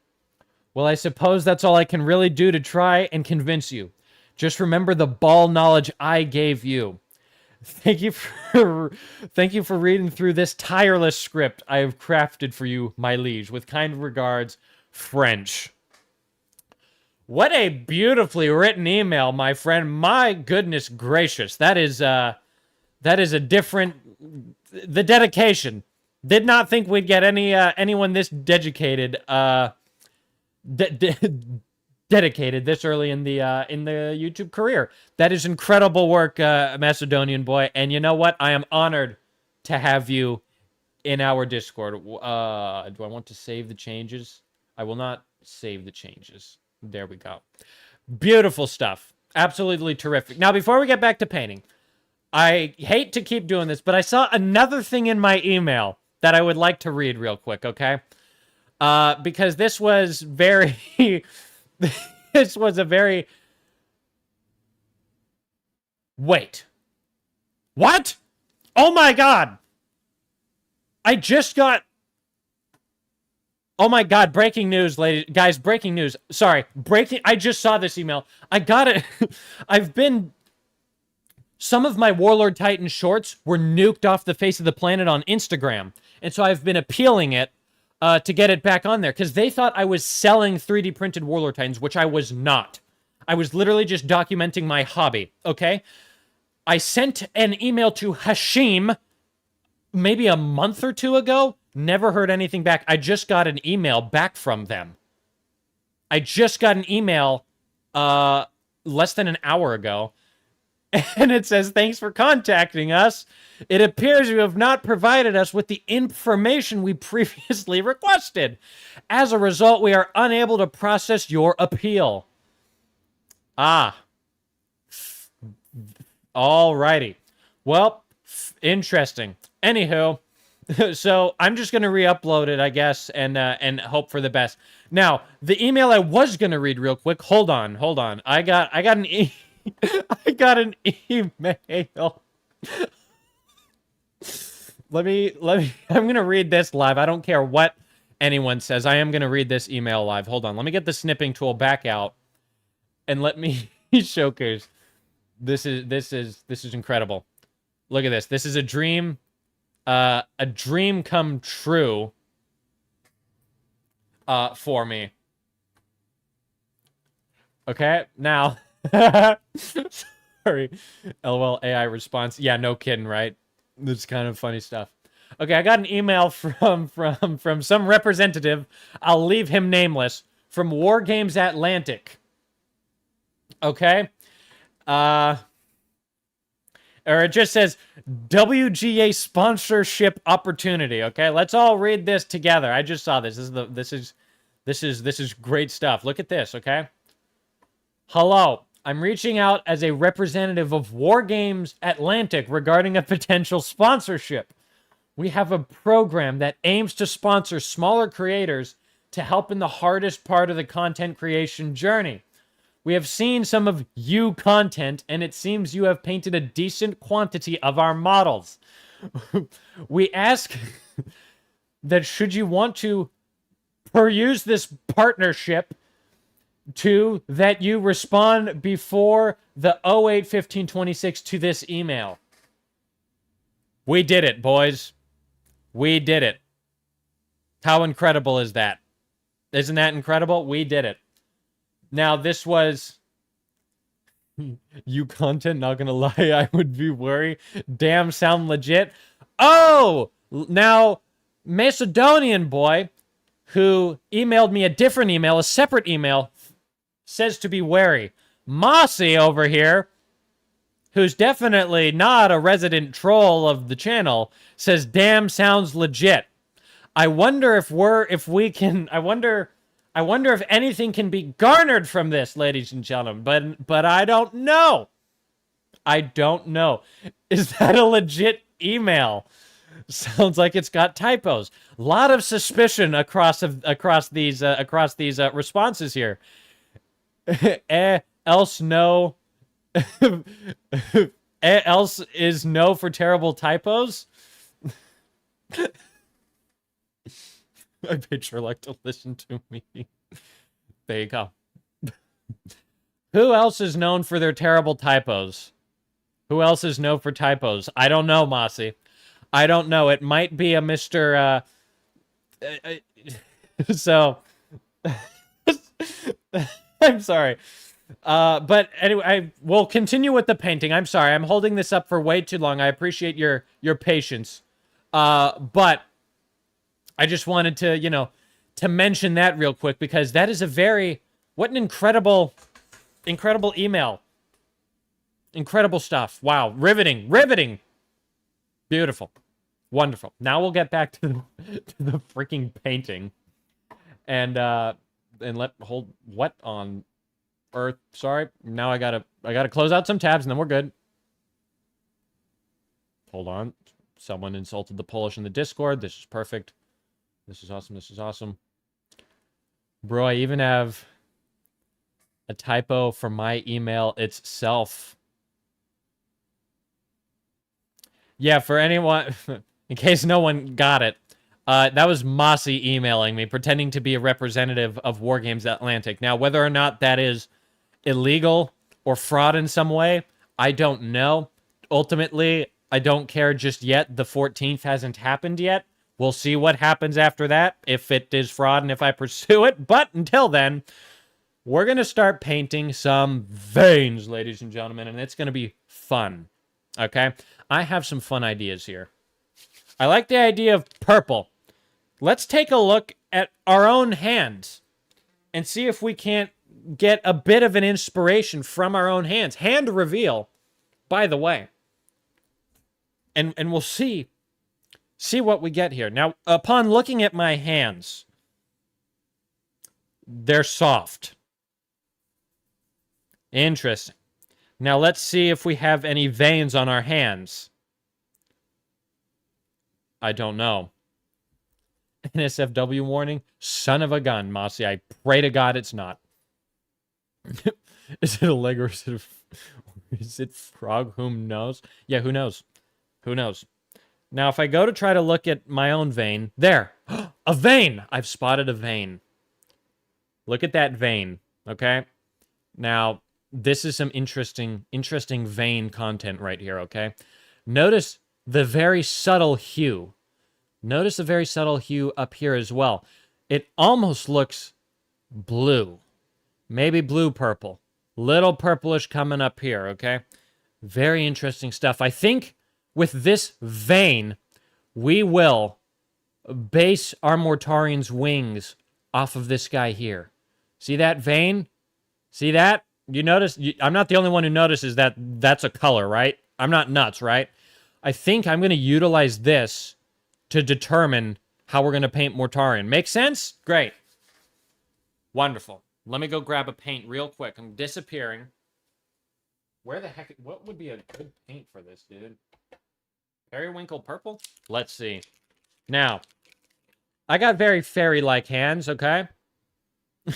Well, I suppose that's all I can really do to try and convince you. Just remember the ball knowledge I gave you. Thank you for reading through this tireless script I have crafted for you, my liege. With kind regards, French. What a beautifully written email, my friend. My goodness gracious. That is a different... The dedication. Did not think we'd get anyone this dedicated dedicated this early in the YouTube career. That is incredible work, Macedonian boy. And you know what? I am honored to have you in our Discord. Do I want to save the changes? I will not save the changes. There we go. Beautiful stuff. Absolutely terrific. Now, before we get back to painting, I hate to keep doing this, but I saw another thing in my email that I would like to read real quick, okay? Because this was very... this was a very... Wait. What? Oh my god! I just got... Oh my god, breaking news, ladies. Guys, breaking news. Sorry, I just saw this email. I got it. I've been... Some of my Warlord Titan shorts were nuked off the face of the planet on Instagram. And so I've been appealing it to get it back on there. Because they thought I was selling 3D printed Warlord Titans, which I was not. I was literally just documenting my hobby, okay? I sent an email to Hashim maybe a month or two ago. Never heard anything back. I just got an email back from them. I just got an email less than an hour ago. And it says, thanks for contacting us. It appears you have not provided us with the information we previously requested. As a result, we are unable to process your appeal. Ah. Alrighty. Well, interesting. Anywho, so I'm just going to re-upload it, I guess, and hope for the best. Now, the email I was going to read real quick. Hold on. I got an I got an email. Let me, I'm going to read this live. I don't care what anyone says. I am going to read this email live. Hold on. Let me get the snipping tool back out and let me showcase. This is incredible. Look at this. This is a dream come true for me. Okay, now sorry. LOL AI response. Yeah, no kidding, right? That's kind of funny stuff. Okay, I got an email from some representative. I'll leave him nameless. From War Games Atlantic. Okay? Or it just says WGA sponsorship opportunity. Okay, let's all read this together. I just saw this. This is great stuff. Look at this, okay? Hello, I'm reaching out as a representative of War Games Atlantic regarding a potential sponsorship. We have a program that aims to sponsor smaller creators to help in the hardest part of the content creation journey. We have seen some of you content, and it seems you have painted a decent quantity of our models. We ask that should you want to peruse this partnership, that you respond before the 08/15/26 to this email. We did it, boys. We did it. How incredible is that? Isn't that incredible? We did it. Now, this was... You content, not gonna lie, I would be worried. Damn, sound legit. Oh! Now, Macedonian boy, who emailed me a different email, a separate email, says to be wary. Mossy over here, who's definitely not a resident troll of the channel, says, damn, sounds legit. I wonder if anything can be garnered from this, ladies and gentlemen, but I don't know. I don't know. Is that a legit email? Sounds like it's got typos. A lot of suspicion across these responses here. Else no. Else is no for terrible typos. I paid Sherlock to listen to me. There you go. Who else is known for their terrible typos? Who else is known for typos? I don't know, Mossy. I don't know. It might be a Mr. So... I'm sorry. But anyway, I will continue with the painting. I'm sorry. I'm holding this up for way too long. I appreciate your patience. But I just wanted to, to mention that real quick because that is what an incredible email. Incredible stuff. Wow. Riveting. Beautiful. Wonderful. Now we'll get back to the freaking painting. And hold what on earth? Sorry. Now I gotta close out some tabs and then we're good. Hold on. Someone insulted the Polish in the Discord. This is perfect. This is awesome. Bro, I even have a typo for my email itself. Yeah, for anyone, in case no one got it, that was Mossy emailing me, pretending to be a representative of War Games Atlantic. Now, whether or not that is illegal or fraud in some way, I don't know. Ultimately, I don't care just yet. The 14th hasn't happened yet. We'll see what happens after that, if it is fraud and if I pursue it. But until then, we're going to start painting some veins, ladies and gentlemen, and it's going to be fun. Okay? I have some fun ideas here. I like the idea of purple. Let's take a look at our own hands and see if we can't get a bit of an inspiration from our own hands. Hand reveal, by the way. And we'll see what we get here. Now, upon looking at my hands, they're soft. Interesting. Now, let's see if we have any veins on our hands. I don't know. NSFW warning. Son of a gun, Mossy. I pray to God it's not. Is it a leg or is it frog? Whom knows? Yeah, who knows? Who knows? Now, if I go to try to look at my own vein, there, a vein. I've spotted a vein. Look at that vein, okay? Now, this is some interesting vein content right here, okay? Notice the very subtle hue. Notice the very subtle hue up here as well. It almost looks blue. Maybe blue-purple. Little purplish coming up here, okay? Very interesting stuff. I think with this vein, we will base our Mortarion's wings off of this guy here. See that vein? See that? You notice? I'm not the only one who notices that that's a color, right? I'm not nuts, right? I think I'm going to utilize this to determine how we're going to paint Mortarion. Make sense? Great. Wonderful. Let me go grab a paint real quick. I'm disappearing. Where the heck? What would be a good paint for this, dude? Periwinkle purple? Let's see. Now, I got very fairy-like hands, okay?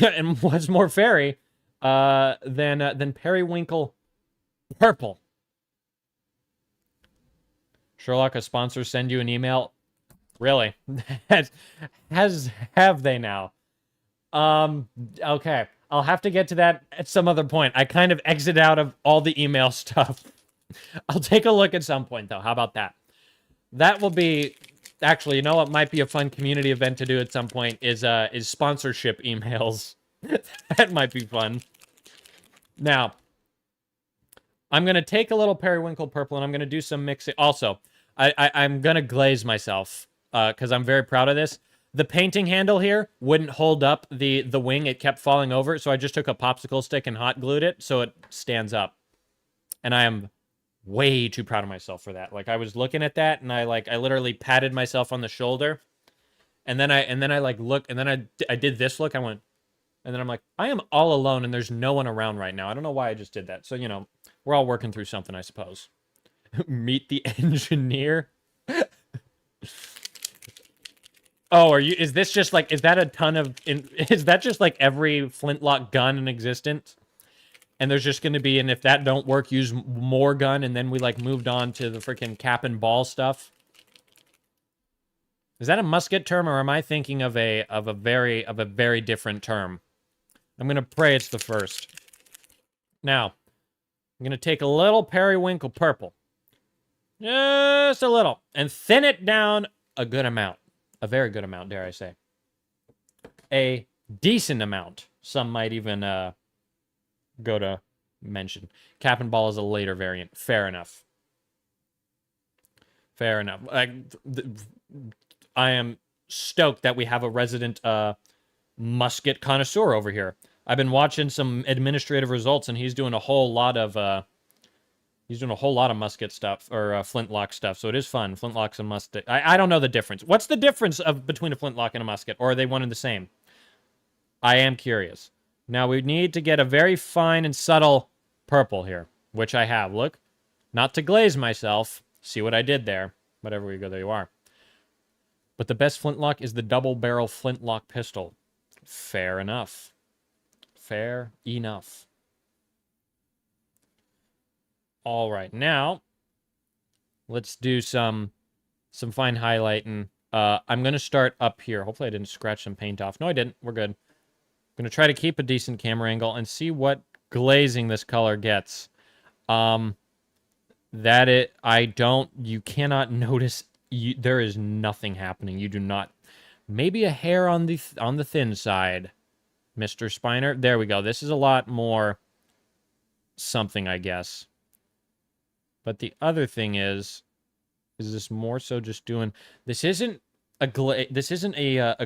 And what's more fairy than periwinkle purple? Sherlock, a sponsor, send you an email? Really? Have they now? Okay. I'll have to get to that at some other point. I kind of exit out of all the email stuff. I'll take a look at some point, though. How about that? That will be... Actually, you know what might be a fun community event to do at some point is sponsorship emails. That might be fun. Now, I'm going to take a little periwinkle purple and I'm going to do some mixing. Also, I'm going to glaze myself because I'm very proud of this. The painting handle here wouldn't hold up the wing. It kept falling over, so I just took a popsicle stick and hot glued it so it stands up. And I am way too proud of myself for that. Like, I was looking at that and I literally patted myself on the shoulder. And then I like look, and then I did this look. I went, and then I'm like, I am all alone and there's no one around right now. I don't know why I just did that. So, you know, we're all working through something, I suppose. Meet the engineer. Oh, is this just like, is that a ton of, is that just like every flintlock gun in existence? And there's just going to be, and if that don't work, use more gun, and then we like moved on to the freaking cap and ball stuff. Is that a musket term, or am I thinking of a very different term? I'm going to pray it's the first. Now, I'm going to take a little periwinkle purple. Just a little. And thin it down a good amount. A very good amount, dare I say. A decent amount. Some might even go to mention. Cap and ball is a later variant. Fair enough. Fair enough. I am stoked that we have a resident musket connoisseur over here. I've been watching some administrative results, and he's doing a whole lot of musket stuff or flintlock stuff. So it is fun. Flintlocks and musket. I don't know the difference. What's the difference between a flintlock and a musket, or are they one and the same? I am curious. Now we need to get a very fine and subtle purple here, which I have. Look, not to glaze myself. See what I did there? Whatever we go, there you are. But the best flintlock is the double-barrel flintlock pistol. Fair enough. Fair enough. All right, now let's do some fine highlighting. I'm going to start up here. Hopefully I didn't scratch some paint off. No, I didn't. We're good. I'm going to try to keep a decent camera angle and see what glazing this color gets. You cannot notice, there is nothing happening. You do not, maybe a hair on the thin side, Mr. Spiner. There we go. This is a lot more something, I guess. But the other thing is this more so just doing, this isn't a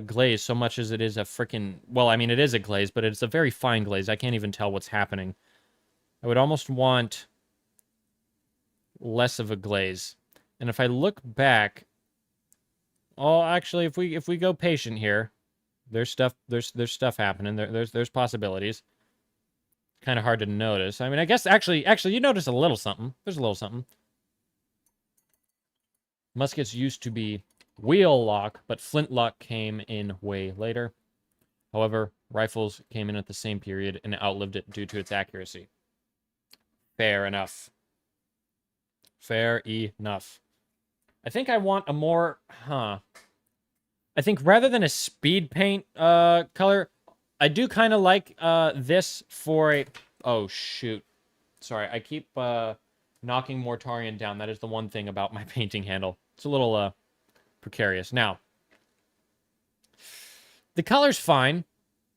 glaze so much as it is a freaking, well, I mean, it is a glaze, but it's a very fine glaze. I can't even tell what's happening. I would almost want less of a glaze. And if I look back, oh, actually, if we go patient here, there's stuff happening. There's possibilities. Kind of hard to notice. I mean, I guess actually you notice a little something. There's a little something. Muskets used to be wheel lock, but flintlock came in way later. However, rifles came in at the same period and outlived it due to its accuracy. Fair enough. Fair enough. I think I want a more, I think rather than a speed paint color, I do kind of like this for a, oh shoot. Sorry, I keep knocking Mortarion down. That is the one thing about my painting handle. It's a little precarious. Now, the color's fine.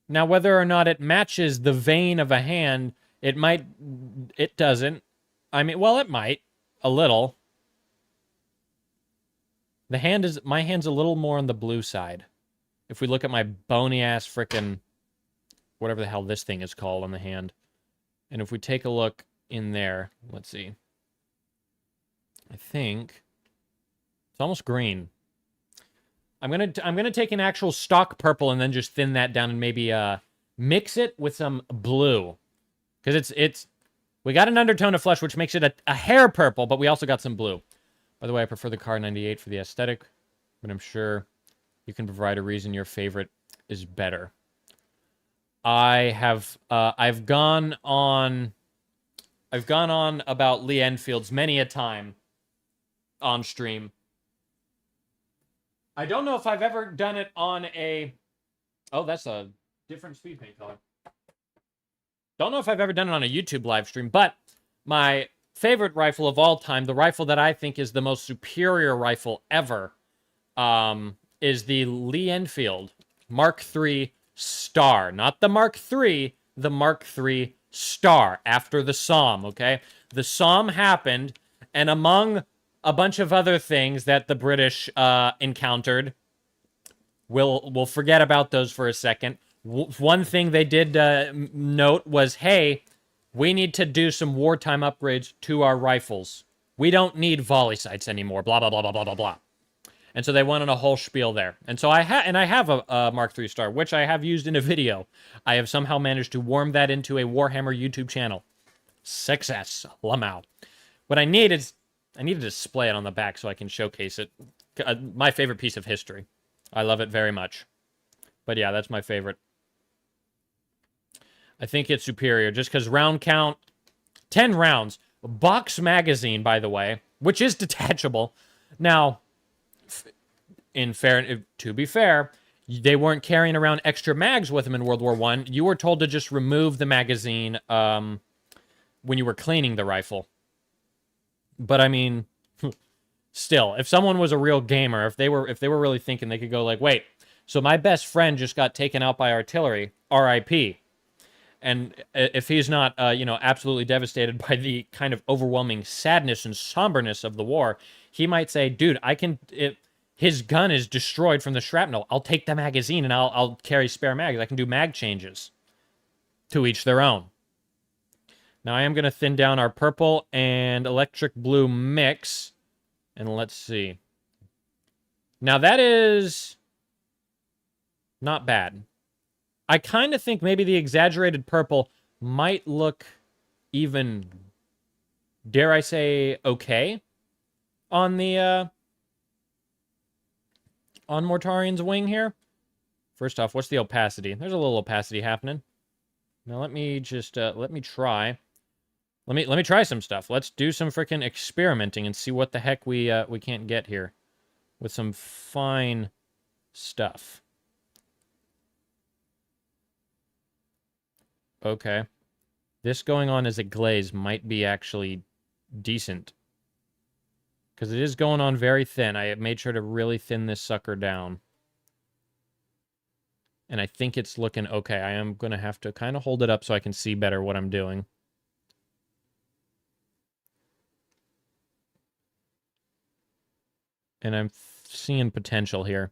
Now, whether or not it matches the vein of a hand, it doesn't. I mean, well, it might. A little. My hand's a little more on the blue side. If we look at my bony-ass frickin', whatever the hell this thing is called on the hand. And if we take a look in there, let's see. I think it's almost green. I'm gonna take an actual stock purple and then just thin that down and maybe mix it with some blue. Because we got an undertone of flesh, which makes it a hair purple, but we also got some blue. By the way, I prefer the Car 98 for the aesthetic, but I'm sure you can provide a reason your favorite is better. I've gone on about Lee Enfield's many a time on stream. I don't know if I've ever done it on a, oh, that's a different speed paint color. Don't know if I've ever done it on a YouTube live stream, but my favorite rifle of all time, the rifle that I think is the most superior rifle ever, is the Lee Enfield Mark III Star. Not the Mark III, the Mark III Star, after the Somme, okay? The Somme happened, and among a bunch of other things that the British encountered, we'll forget about those for a second. One thing they did note was, hey, we need to do some wartime upgrades to our rifles. We don't need volley sights anymore, blah, blah, blah, blah, blah, blah, blah. And so they went on a whole spiel there. And so I have a Mark III Star, which I have used in a video. I have somehow managed to worm that into a Warhammer YouTube channel. Success. Lamau. What I need is, I need to display it on the back so I can showcase it. My favorite piece of history. I love it very much. But yeah, that's my favorite. I think it's superior just because round count, 10 rounds. Box magazine, by the way, which is detachable. Now, to be fair, they weren't carrying around extra mags with them in World War I. You were told to just remove the magazine when you were cleaning the rifle. But I mean, still, if someone was a real gamer, if they were really thinking, they could go like, wait, so my best friend just got taken out by artillery, RIP. And if he's not, absolutely devastated by the kind of overwhelming sadness and somberness of the war, he might say, dude, His gun is destroyed from the shrapnel. I'll take the magazine and I'll carry spare mags. I can do mag changes. To each their own. Now I am going to thin down our purple and electric blue mix. And let's see. Now that is not bad. I kind of think maybe the exaggerated purple might look even, dare I say, okay on the on Mortarion's wing here. First off, what's the opacity? There's a little opacity happening. Now let me just let me try some stuff. Let's do some freaking experimenting and see what the heck we can't get here with some fine stuff. Okay. This going on as a glaze might be actually decent. Because it is going on very thin. I made sure to really thin this sucker down. And I think it's looking okay. I am going to have to kind of hold it up so I can see better what I'm doing. And I'm seeing potential here.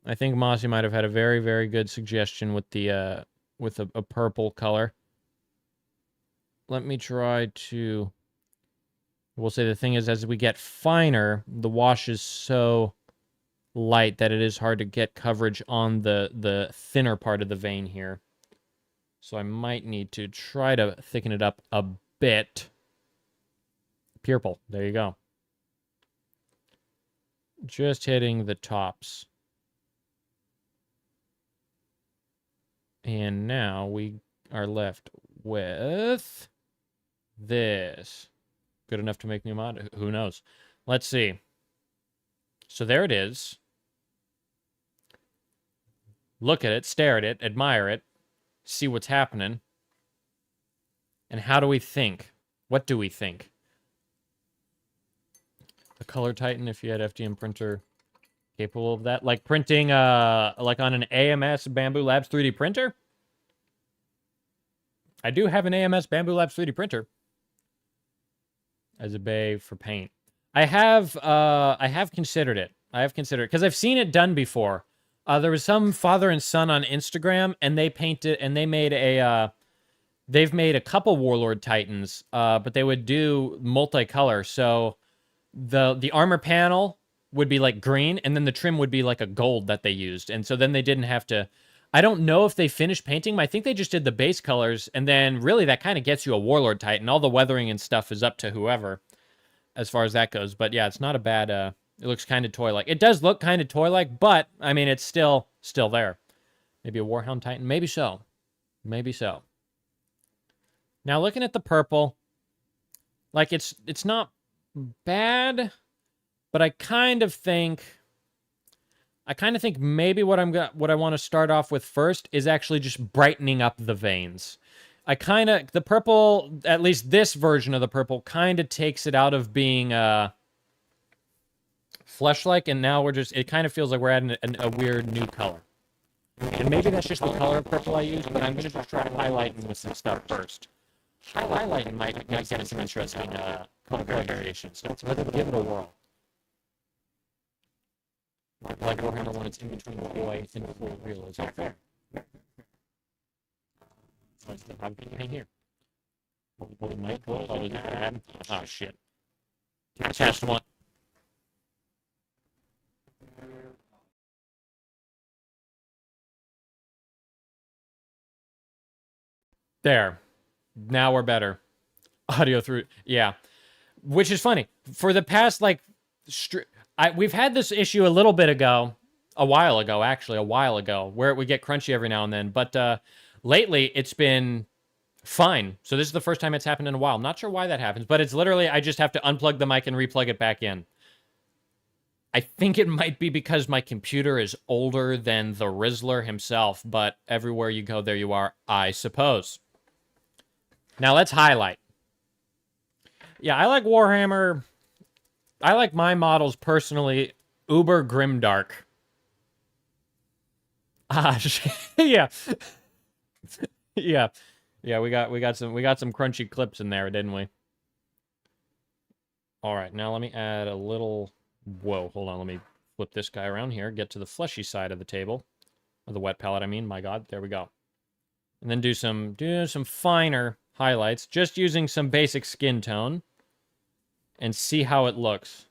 I think Mossy might have had a very, very good suggestion with the with a purple color. Let me try to... We'll say the thing is, as we get finer, the wash is so light that it is hard to get coverage on the thinner part of the vein here. So I might need to try to thicken it up a bit. Purple. There you go. Just hitting the tops. And now we are left with this. Good enough to make me a mod? Who knows? Let's see. So there it is. Look at it, stare at it, admire it, see what's happening. And how do we think? What do we think? The Color Titan, if you had FDM printer capable of that. Like printing, like on an AMS Bamboo Labs 3D printer? I do have an AMS Bamboo Labs 3D printer. As a bay for paint. I have considered it. I have considered it. Because I've seen it done before. There was some father and son on Instagram, and they painted, and they made a, they've made a couple Warlord Titans, but they would do multicolor. So the armor panel would be like green, and then the trim would be like a gold that they used. And so then they didn't have to... I don't know if they finished painting them. I think they just did the base colors, and then really that kind of gets you a Warlord Titan. All the weathering and stuff is up to whoever as far as that goes. But yeah, it's not a bad... it looks kind of toy-like. It does look kind of toy-like, but, I mean, it's still there. Maybe a Warhound Titan? Maybe so. Maybe so. Now, looking at the purple, like, it's not bad, but I kind of think maybe what I want to start off with first is actually just brightening up the veins. The purple, at least this version of the purple, kind of takes it out of being flesh-like, and now it kind of feels like we're adding a weird new color. And maybe that's just the color of purple I use, but I'm going to just try highlighting with some stuff first. Highlighting might get some interesting color variations, so let's give it a whirl. Like Warhammer when it's in between the white and the full real. Is that fair? I'm painting here. What it might go, oh, is it bad? Oh, shit. Test one. There. Now we're better. Audio through... Yeah. Which is funny. For the past, like... we've had this issue a while ago, where it would get crunchy every now and then, but lately it's been fine. So this is the first time it's happened in a while. I'm not sure why that happens, but it's literally, I just have to unplug the mic and replug it back in. I think it might be because my computer is older than the Rizzler himself, but everywhere you go, there you are, I suppose. Now let's highlight. Yeah, I like Warhammer... I like my models personally uber grimdark. Ah, yeah, yeah, yeah. We got some crunchy clips in there, didn't we? All right, now let me add a little Whoa, hold on. Let me flip this guy around here. Get to the fleshy side of the table. Or the wet palette, I mean. My God, there we go. And then do some finer highlights, just using some basic skin tone, and see how it looks.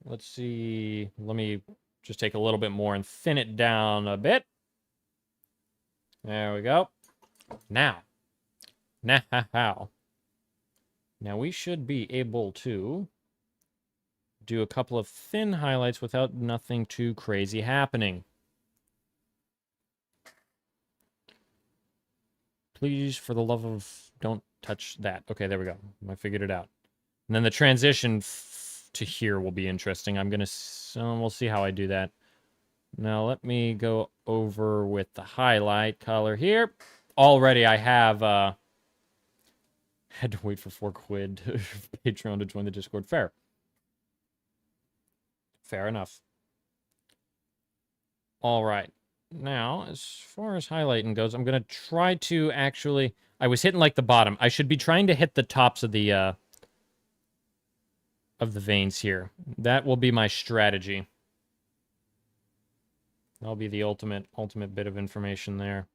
Let's see. Let me just take a little bit more and thin it down a bit. There we go. Now we should be able to do a couple of thin highlights without nothing too crazy happening. Please, for the love of... don't touch that. Okay, there we go. I figured it out. And then the transition to here will be interesting. I'm going to... we'll see how I do that. Now, let me go over with the highlight color here. Already, I have... had to wait for 4 quid Patreon to join the Discord. Fair. Fair enough. All right. Now, as far as highlighting goes, I'm going to try to actually... I was hitting, like, the bottom. I should be trying to hit the tops of the veins here. That will be my strategy. That'll be the ultimate bit of information there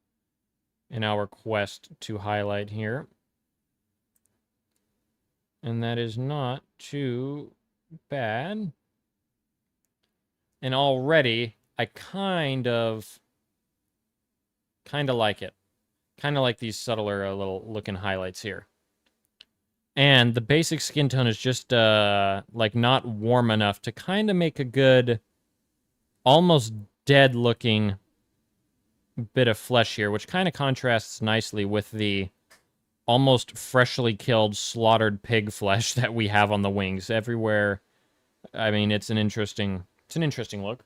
in our quest to highlight here. And that is not too bad. And already, I kind of like it. Kind of like these subtler little looking highlights here. And the basic skin tone is just, like, not warm enough to kind of make a good, almost dead-looking bit of flesh here, which kind of contrasts nicely with the almost freshly killed, slaughtered pig flesh that we have on the wings. Everywhere, I mean, it's an interesting look.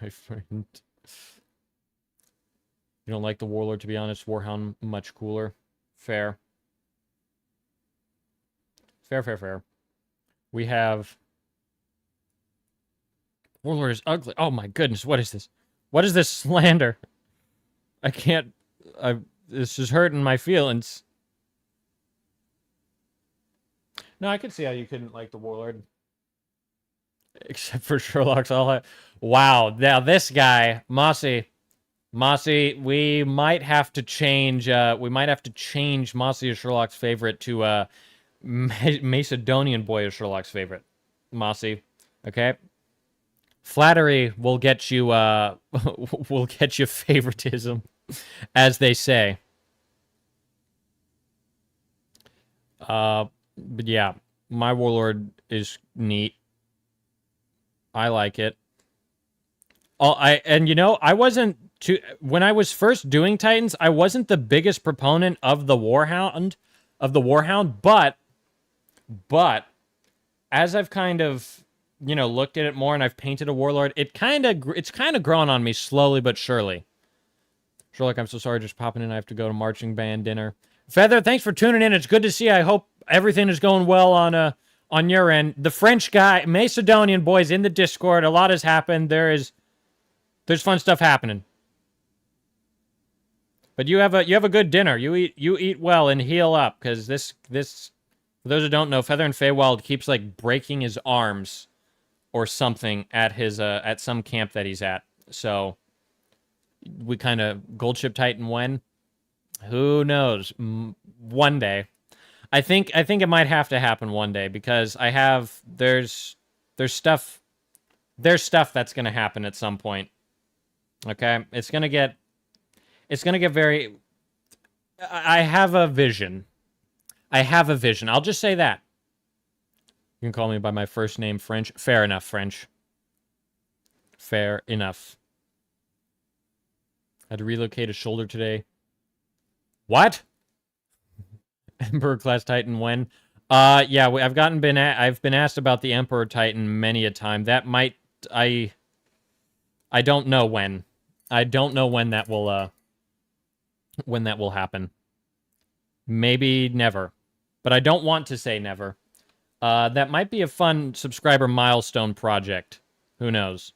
My friend. You don't like the Warlord, to be honest. Warhound, much cooler. Fair. Fair. We have... Warlord is ugly. Oh my goodness, what is this? What is this slander? I can't... this is hurting my feelings. No, I can see how you couldn't like the Warlord. Except for Sherlock's all... Wow, now this guy, Mossy, we might have to change Mossy as Sherlock's favorite to Macedonian boy as Sherlock's favorite. Mossy, okay? Flattery will get you favoritism, as they say. But yeah, my Warlord is neat. I like it. I wasn't too... When I was first doing Titans, I wasn't the biggest proponent of the Warhound, but as I've kind of, looked at it more and I've painted a Warlord, it's kind of grown on me slowly but surely. Sherlock, I'm so sorry, just popping in. I have to go to marching band dinner. Feather, thanks for tuning in. It's good to see you. I hope everything is going well on your end. The French guy, Macedonian boys in the Discord. A lot has happened. There's fun stuff happening. But you have a good dinner. You eat well and heal up, because this for those who don't know, Feather and Feywild keeps like breaking his arms or something at his at some camp that he's at. So we kind of Gold Ship Titan when? Who knows? One day. I think it might have to happen one day, because there's stuff that's gonna happen at some point. Okay, it's gonna get very... I have a vision. I'll just say that. You can call me by my first name, French. Fair enough, French. Fair enough. Had to relocate a shoulder today. What? Emperor class Titan when? Yeah, I've been asked about the Emperor Titan many a time. That might... I don't know when. I don't know when that will happen. Maybe never. But I don't want to say never. That might be a fun subscriber milestone project. Who knows?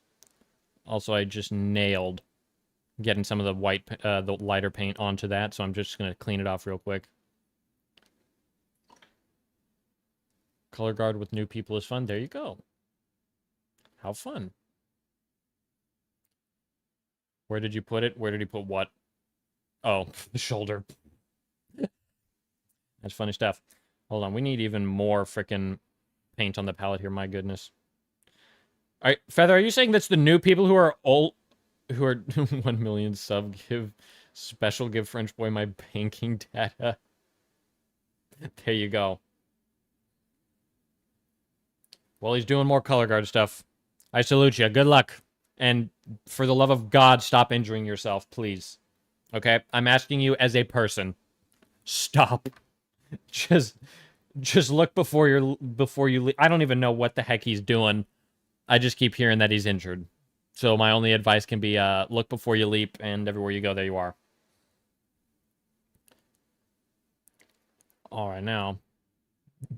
Also, I just nailed getting some of the lighter paint onto that, so I'm just going to clean it off real quick. Color guard with new people is fun. There you go. How fun. Where did you put it? Where did he put what? Oh, the shoulder. That's funny stuff. Hold on, we need even more freaking paint on the palette here, my goodness. All right, Feather, are you saying that's the new people who are old, who are 1 million sub give, special give French boy my banking data? There you go. Well, he's doing more color guard stuff. I salute you. Good luck. And for the love of God, stop injuring yourself, please. Okay? I'm asking you as a person. Stop. Just look before you leave. I don't even know what the heck he's doing. I just keep hearing that he's injured. So my only advice can be look before you leap, and everywhere you go, there you are. All right, now.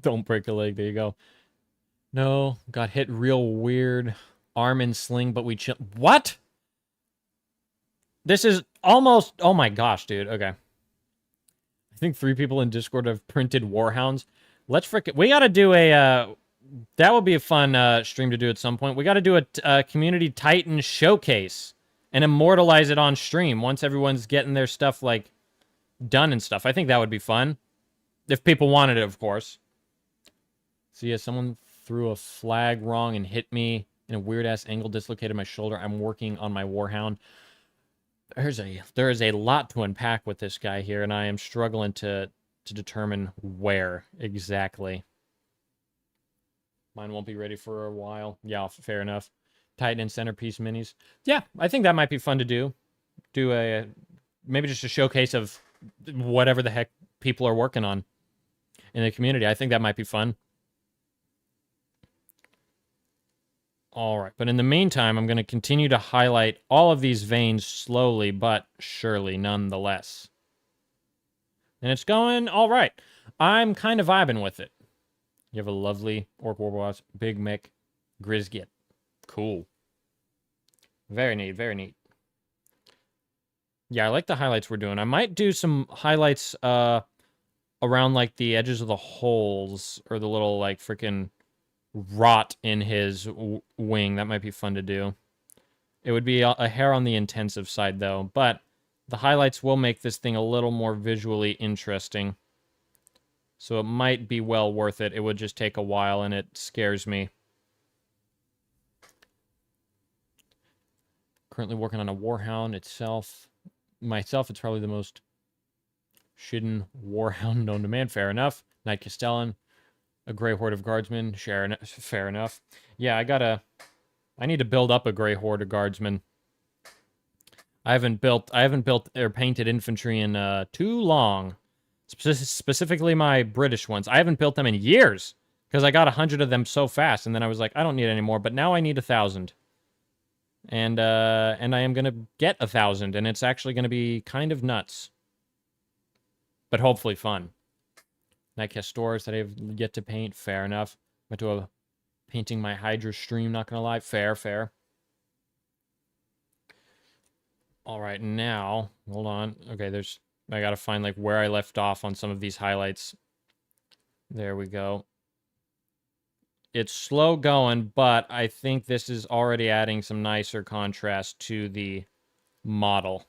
Don't break a leg. There you go. No, got hit real weird. Arm in sling, but we chill. What? This is almost... Oh my gosh, dude. Okay. I think 3 people in Discord have printed Warhounds. Let's frickin'... We gotta do a... that would be a fun stream to do at some point. We gotta do a Community Titan showcase and immortalize it on stream once everyone's getting their stuff, like, done and stuff. I think that would be fun. If people wanted it, of course. So yeah, someone threw a flag wrong and hit me in a weird-ass angle, dislocated my shoulder. I'm working on my Warhound. There is a lot to unpack with this guy here, and I am struggling to determine where exactly. Mine won't be ready for a while. Yeah, fair enough. Titan and centerpiece minis. Yeah, I think that might be fun to do. Do a... maybe just a showcase of whatever the heck people are working on in the community. I think that might be fun. All right, but in the meantime, I'm going to continue to highlight all of these veins slowly but surely, nonetheless. And it's going all right. I'm kind of vibing with it. You have a lovely Orc Warboss, Big Mick, Grizgit. Cool. Very neat, very neat. Yeah, I like the highlights we're doing. I might do some highlights around, like, the edges of the holes, or the little, like, freaking rot in his wing. That might be fun to do. It would be a hair on the intensive side, though, but the highlights will make this thing a little more visually interesting. So it might be well worth it. It would just take a while, and it scares me. Currently working on a Warhound itself. Myself, it's probably the most shidden Warhound known to man. Fair enough. Knight Castellan. A Grey Horde of Guardsmen. Fair enough. Yeah, I need to build up a Grey Horde of Guardsmen. I haven't built or painted infantry in too long. Specifically my British ones. I haven't built them in years, because I got 100 of them so fast, and then I was like, I don't need any more, but now I need 1,000. And I am going to get 1,000, and it's actually going to be kind of nuts. But hopefully fun. Night Castors that I have yet to paint. Fair enough. Went to a painting my Hydra stream, not gonna lie. Fair. Alright, now, hold on. Okay, I gotta find, like, where I left off on some of these highlights. There we go. It's slow going, but I think this is already adding some nicer contrast to the model.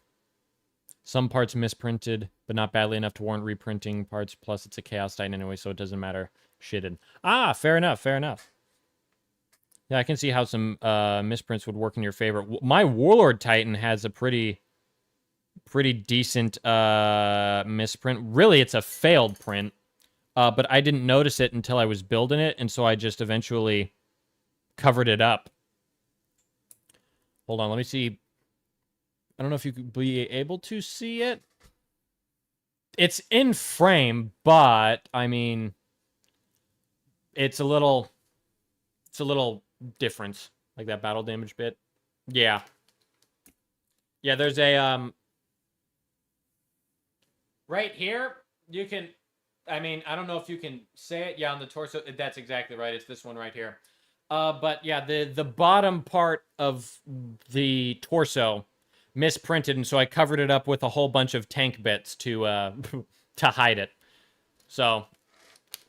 Some parts misprinted, but not badly enough to warrant reprinting parts. Plus, it's a Chaos Titan anyway, so it doesn't matter. Shitted. Ah, fair enough. Yeah, I can see how some misprints would work in your favor. My Warlord Titan has a pretty decent misprint. Really, it's a failed print, but I didn't notice it until I was building it, and so I just eventually covered it up. Hold on, let me see. I don't know if you could be able to see it. It's in frame, but, I mean, it's a little different. Like that battle damage bit. Yeah. Yeah, there's a, right here, you can, I mean, I don't know if you can say it. Yeah, on the torso, that's exactly right. It's this one right here. But yeah, the bottom part of the torso misprinted, and so I covered it up with a whole bunch of tank bits to to hide it. So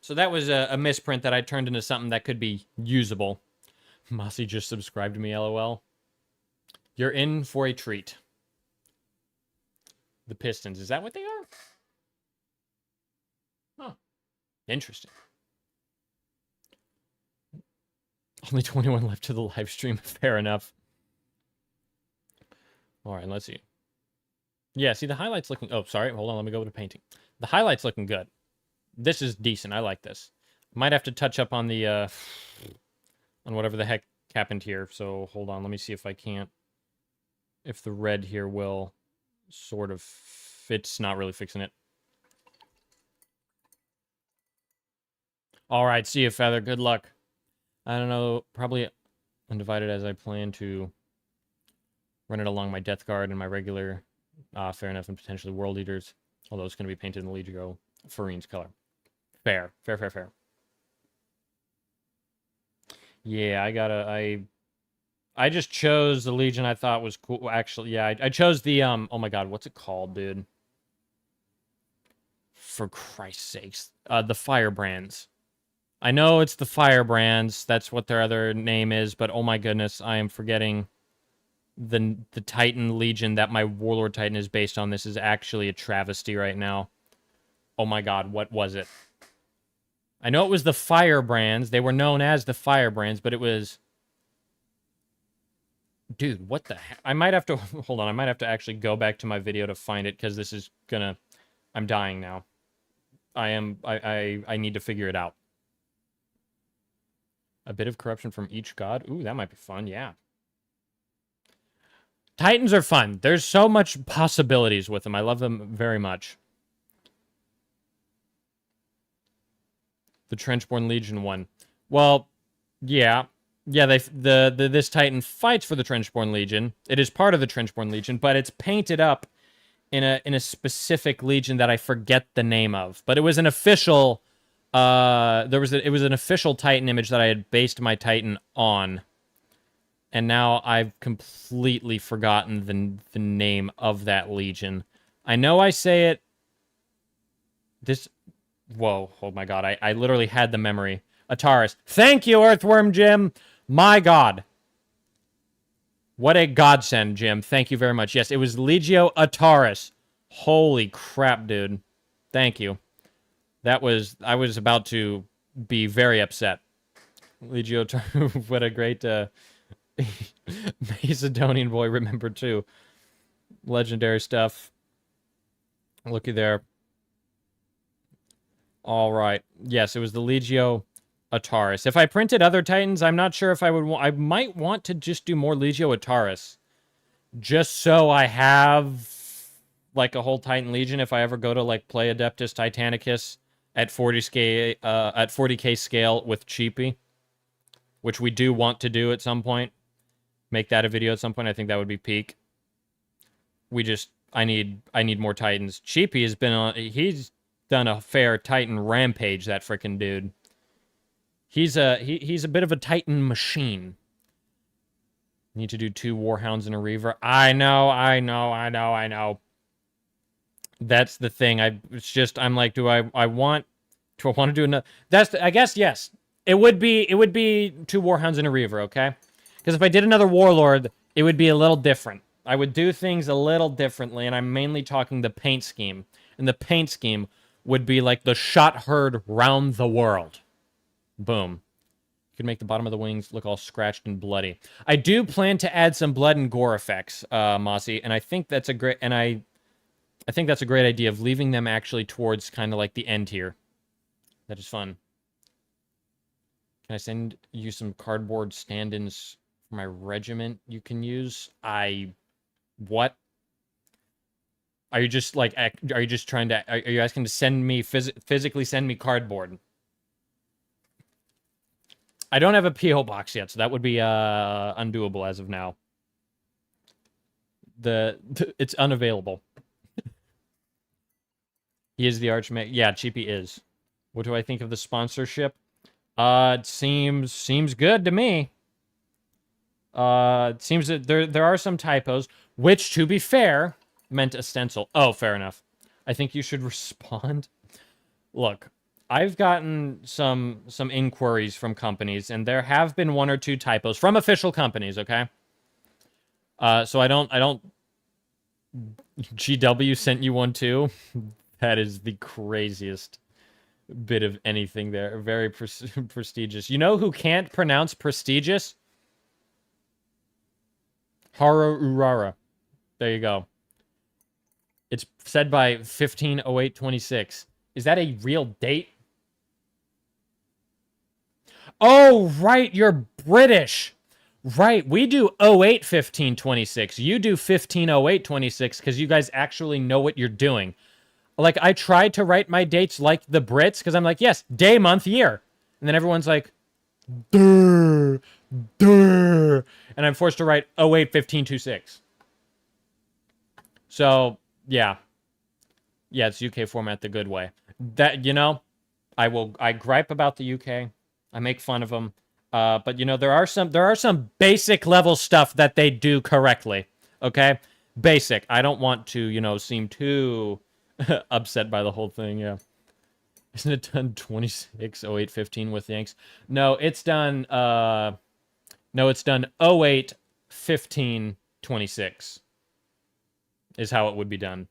So that was a misprint that I turned into something that could be usable. Mossy just subscribed to me, lol. You're in for a treat. The Pistons, is that what they are? Huh. Interesting. Only 21 left to the live stream. Fair enough. All right, let's see. Yeah, see, the highlights looking... Oh, sorry. Hold on. Let me go to painting. The highlights looking good. This is decent. I like this. Might have to touch up on the... on whatever the heck happened here. So, hold on. Let me see if I can't... If the red here will sort of... It's not really fixing it. All right. See you, Feather. Good luck. I don't know. Probably undivided as I plan to run it along my Death Guard and my regular... fair enough, and potentially World Eaters. Although it's going to be painted in the Legio Farine's color. Fair. Fair. Yeah, I just chose the Legion I thought was cool. Actually, yeah, I chose the, oh my god, what's it called, dude? For Christ's sakes. The Firebrands. I know it's the Firebrands. That's what their other name is, but oh my goodness, I am forgetting... The Titan Legion that my Warlord Titan is based on. This is actually a travesty right now. Oh my god, what was it? I know it was the Firebrands. They were known as the Firebrands, but it was... Dude, what the heck? I might have to... Hold on, I might have to actually go back to my video to find it, because this is gonna... I'm dying now. I need to figure it out. A bit of corruption from each god? Ooh, that might be fun, yeah. Titans are fun. There's so much possibilities with them. I love them very much. The Trenchborn Legion one. Well, yeah. Yeah, this Titan fights for the Trenchborn Legion. It is part of the Trenchborn Legion, but it's painted up in a specific legion that I forget the name of. But it was an official it was an official Titan image that I had based my Titan on. And now I've completely forgotten the name of that legion. I know I say it... Whoa, oh my god, I literally had the memory. Ataris. Thank you, Earthworm Jim! My god. What a godsend, Jim. Thank you very much. Yes, it was Legio Ataris. Holy crap, dude. Thank you. I was about to be very upset. Legio Ataris, what a great... Macedonian boy remembered too. Legendary stuff. Looky there. All right. Yes, it was the Legio Ataris. If I printed other Titans, I'm not sure if I would I might want to just do more Legio Ataris. Just so I have like a whole Titan Legion if I ever go to like play Adeptus Titanicus at 40k scale with Cheapy, which we do want to do at some point. Make that a video at some point. I think that would be peak. I need more Titans. Cheapy has been on... He's done a fair Titan rampage, that frickin' dude. He's a bit of a Titan machine. Need to do 2 Warhounds and a Reaver. I know. That's the thing. I'm like, do I want to do another... I guess, yes. It would be 2 Warhounds and a Reaver, okay? Because if I did another Warlord, it would be a little different. I would do things a little differently, and I'm mainly talking the paint scheme. And the paint scheme would be like the shot heard round the world. Boom. You could make the bottom of the wings look all scratched and bloody. I do plan to add some blood and gore effects, Mossy, and I think that's a great... And I think that's a great idea of leaving them actually towards kind of like the end here. That is fun. Can I send you some cardboard stand-ins for my regiment you can use? What? Are you just like, are you just trying to, are you asking to send me, physically send me cardboard? I don't have a P.O. box yet, so that would be undoable as of now. It's unavailable. He is the archmage. Yeah, Cheapy is. What do I think of the sponsorship? It seems good to me. It seems that there are some typos, which, to be fair, meant a stencil. Oh, fair enough. I think you should respond. Look, I've gotten some inquiries from companies, and there have been one or two typos from official companies. Okay. So I don't. GW sent you one too. That is the craziest bit of anything there. Very prestigious. You know who can't pronounce prestigious? Haru Urara. There you go. It's said by 150826. Is that a real date? Oh, right, you're British. Right, we do 081526. You do 150826 because you guys actually know what you're doing. Like, I tried to write my dates like the Brits because I'm like, yes, day, month, year. And then everyone's like, duh, duh. And I'm forced to write 081526. So, yeah. Yeah, it's UK format the good way. That, you know, I gripe about the UK. I make fun of them. But you know, there are some basic level stuff that they do correctly. Okay? Basic. I don't want to, you know, seem too upset by the whole thing, yeah. Isn't it done 260815 with Yanks? No, it's done 081526 is how it would be done.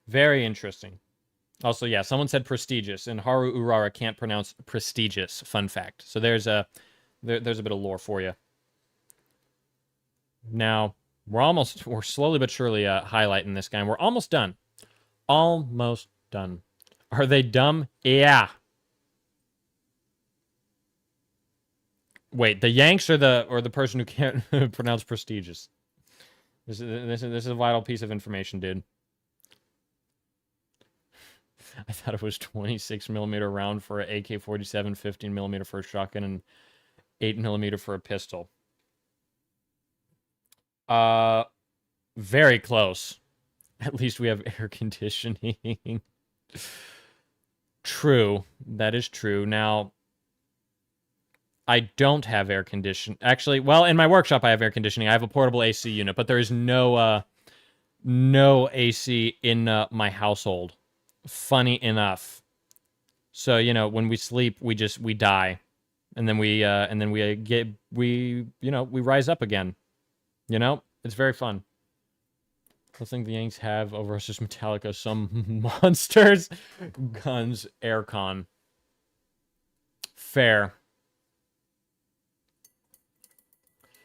Very interesting. Also, yeah, someone said prestigious, and Haru Urara can't pronounce prestigious. Fun fact. So there's a bit of lore for you. Now, we're slowly but surely highlighting this guy, and we're almost done. Almost done. Are they dumb? Yeah. Wait, the Yanks or the person who can't pronounce prestigious? This is a vital piece of information, dude. I thought it was 26mm round for an AK-47, 15mm for a shotgun, and 8mm for a pistol. Very close. At least we have air conditioning. True. That is true. Now, I don't have air conditioning. Actually, well, in my workshop I have air conditioning. I have a portable AC unit, but there is no AC in my household. Funny enough. So, you know, when we sleep, we die. And then we rise up again. You know? It's very fun. I think the Yanks have over us just Metallica, some monsters, guns, aircon. Fair.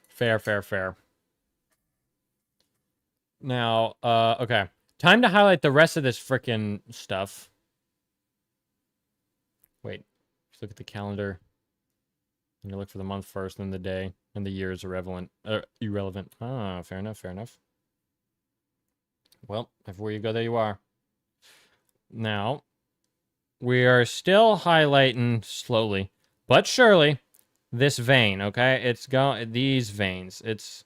Fair. Now, okay. Time to highlight the rest of this frickin' stuff. Wait. Just look at the calendar. I'm gonna look for the month first, then the day, and the year is irrelevant. Ah, fair enough. Well, everywhere you go, there you are. Now, we are still highlighting slowly, but surely, this vein, okay? These veins. It's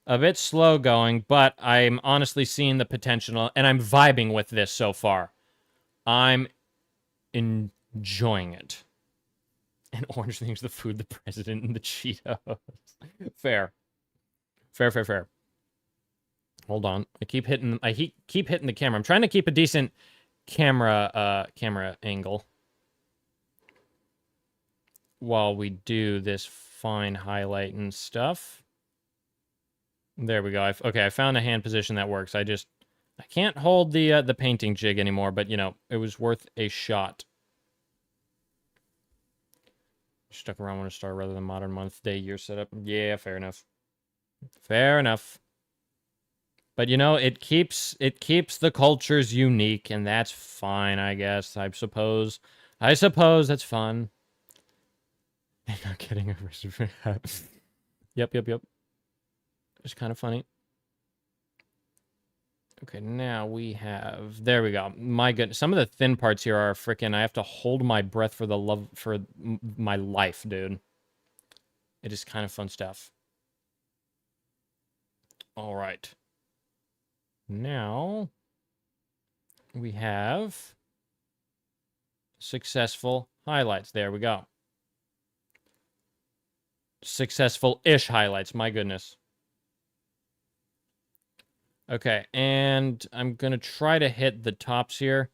a bit slow going, but I'm honestly seeing the potential, and I'm vibing with this so far. I'm enjoying it. And orange things, the food, the president, and the Cheetos. Fair. Hold on. I keep hitting the camera. I'm trying to keep a decent camera angle while we do this fine highlighting stuff. There we go. Okay, I found a hand position that works. I can't hold the painting jig anymore, but you know, it was worth a shot. Stuck around when to start rather than modern month, day, year setup. Yeah, fair enough. But you know, it keeps the cultures unique, and that's fine, I guess. I suppose that's fun. And not getting a recipe. Yep. It's kind of funny. Okay, now we have... There we go. My goodness. Some of the thin parts here are freaking... I have to hold my breath for my life, dude. It is kind of fun stuff. All right. Now, we have successful highlights. There we go. Successful-ish highlights. My goodness. Okay, and I'm going to try to hit the tops here.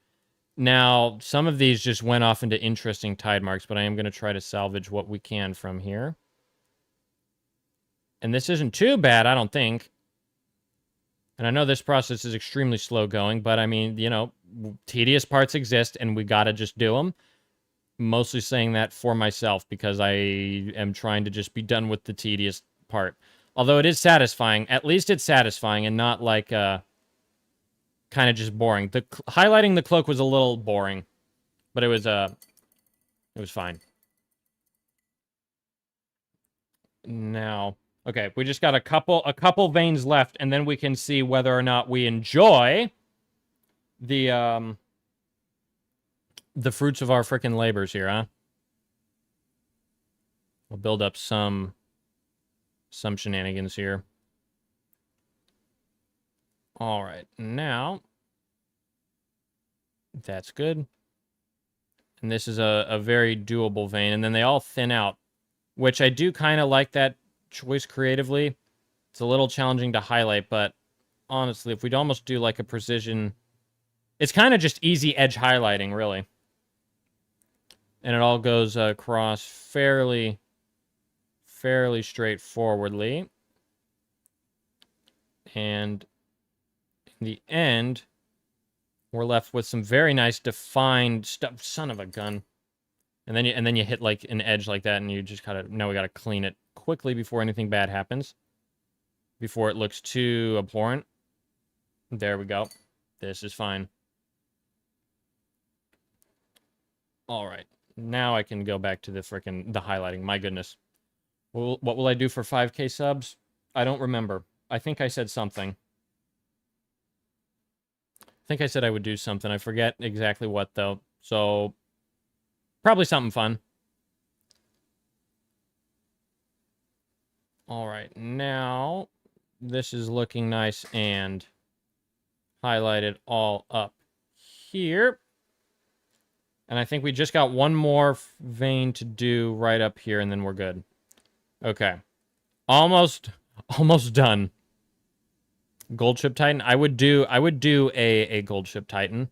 Now, some of these just went off into interesting tide marks, but I am going to try to salvage what we can from here. And this isn't too bad, I don't think. And I know this process is extremely slow going, but I mean, you know, tedious parts exist, and we got to just do them. Mostly saying that for myself, because I am trying to just be done with the tedious part. Although it is satisfying. At least it's satisfying and not like, kind of just boring. Highlighting the cloak was a little boring. But it was fine. Now, okay, we just got a couple veins left, and then we can see whether or not we enjoy the fruits of our frickin' labors here, huh? We'll build up some shenanigans here. All right, now that's good. And this is a very doable vein, and then they all thin out, which I do kind of like that choice creatively. It's a little challenging to highlight, but honestly, if we'd almost do like a precision, it's kind of just easy edge highlighting, really. And it all goes across fairly straightforwardly. And in the end, we're left with some very nice defined stuff. Son of a gun. And then you hit like an edge like that, and you just now we gotta clean it quickly before anything bad happens. Before it looks too abhorrent. There we go. This is fine. Alright. Now I can go back to the highlighting. My goodness. What will I do for 5K subs? I don't remember. I think I said something. I think I said I would do something. I forget exactly what, though. So, probably something fun. Alright, now this is looking nice and highlighted all up here. And I think we just got one more vein to do right up here, and then we're good. Okay. Almost done. Gold Ship Titan. I would do a Gold Ship Titan.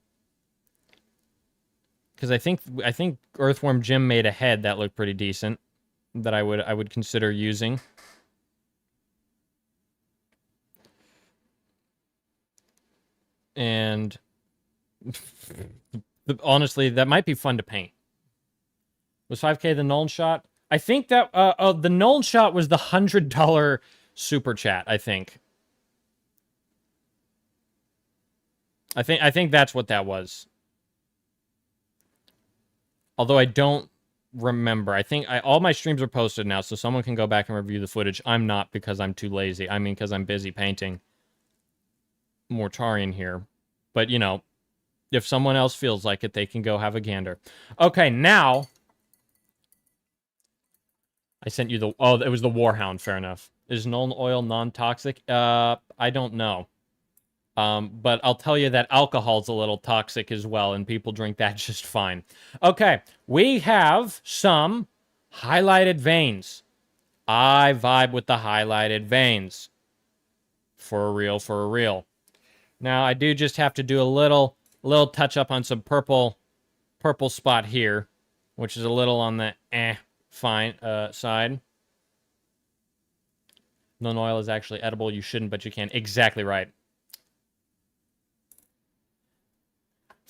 Because I think Earthworm Jim made a head that looked pretty decent. That I would consider using. And honestly, that might be fun to paint. Was 5K the Nolan shot? I think that the Nolan shot was the $100 super chat, I think. I think that's what that was. Although I don't remember. I think all my streams are posted now, so someone can go back and review the footage. I'm not, because I'm too lazy. I mean, because I'm busy painting Mortarion here. But, you know, if someone else feels like it, they can go have a gander. Okay, now I sent you it was the Warhound, fair enough. Is Nolan oil non-toxic? I don't know. But I'll tell you that alcohol's a little toxic as well, and people drink that just fine. Okay, we have some highlighted veins. I vibe with the highlighted veins. For real, for real. Now, I do just have to do a little touch up on some purple spot here, which is a little on the fine side. Non-oil is actually edible. You shouldn't, but you can. Exactly right.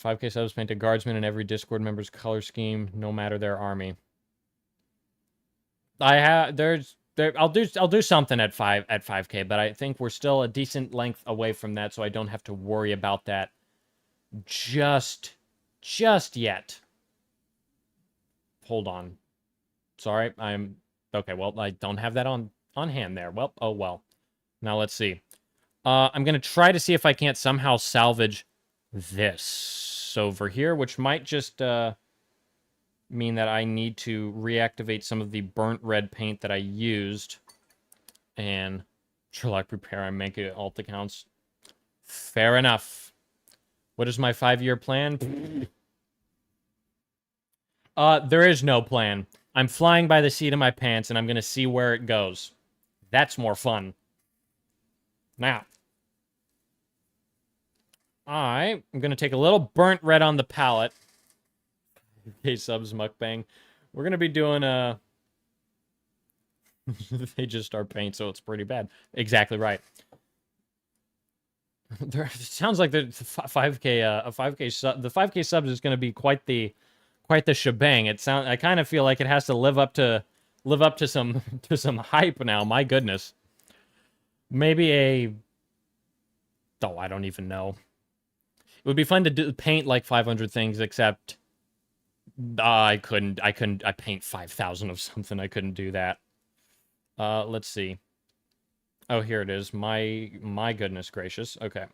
5K subs paint a guardsman in every Discord member's color scheme, no matter their army. I'll do something at 5K, but I think we're still a decent length away from that, so I don't have to worry about that just yet. Hold on. Sorry, okay, well, I don't have that on hand there. Well, oh well. Now let's see. I'm gonna try to see if I can't somehow salvage this over here, which might just mean that I need to reactivate some of the burnt red paint that I used. And Sherlock prepare and make it alt accounts. Fair enough. What is my 5-year plan? There is no plan. I'm flying by the seat of my pants, and I'm gonna see where it goes. That's more fun. Now, I'm going to take a little burnt red on the palette. Okay, subs mukbang. We're going to be doing a... they just start paint, so it's pretty bad. Exactly right. It sounds like the 5K sub, the 5K subs is going to be quite the shebang. I kind of feel like it has to live up to some some hype now. My goodness. Maybe I don't even know. It would be fun to paint like 500 things, except I couldn't. I paint 5,000 of something. I couldn't do that. Let's see. Oh, here it is. My goodness gracious. Okay.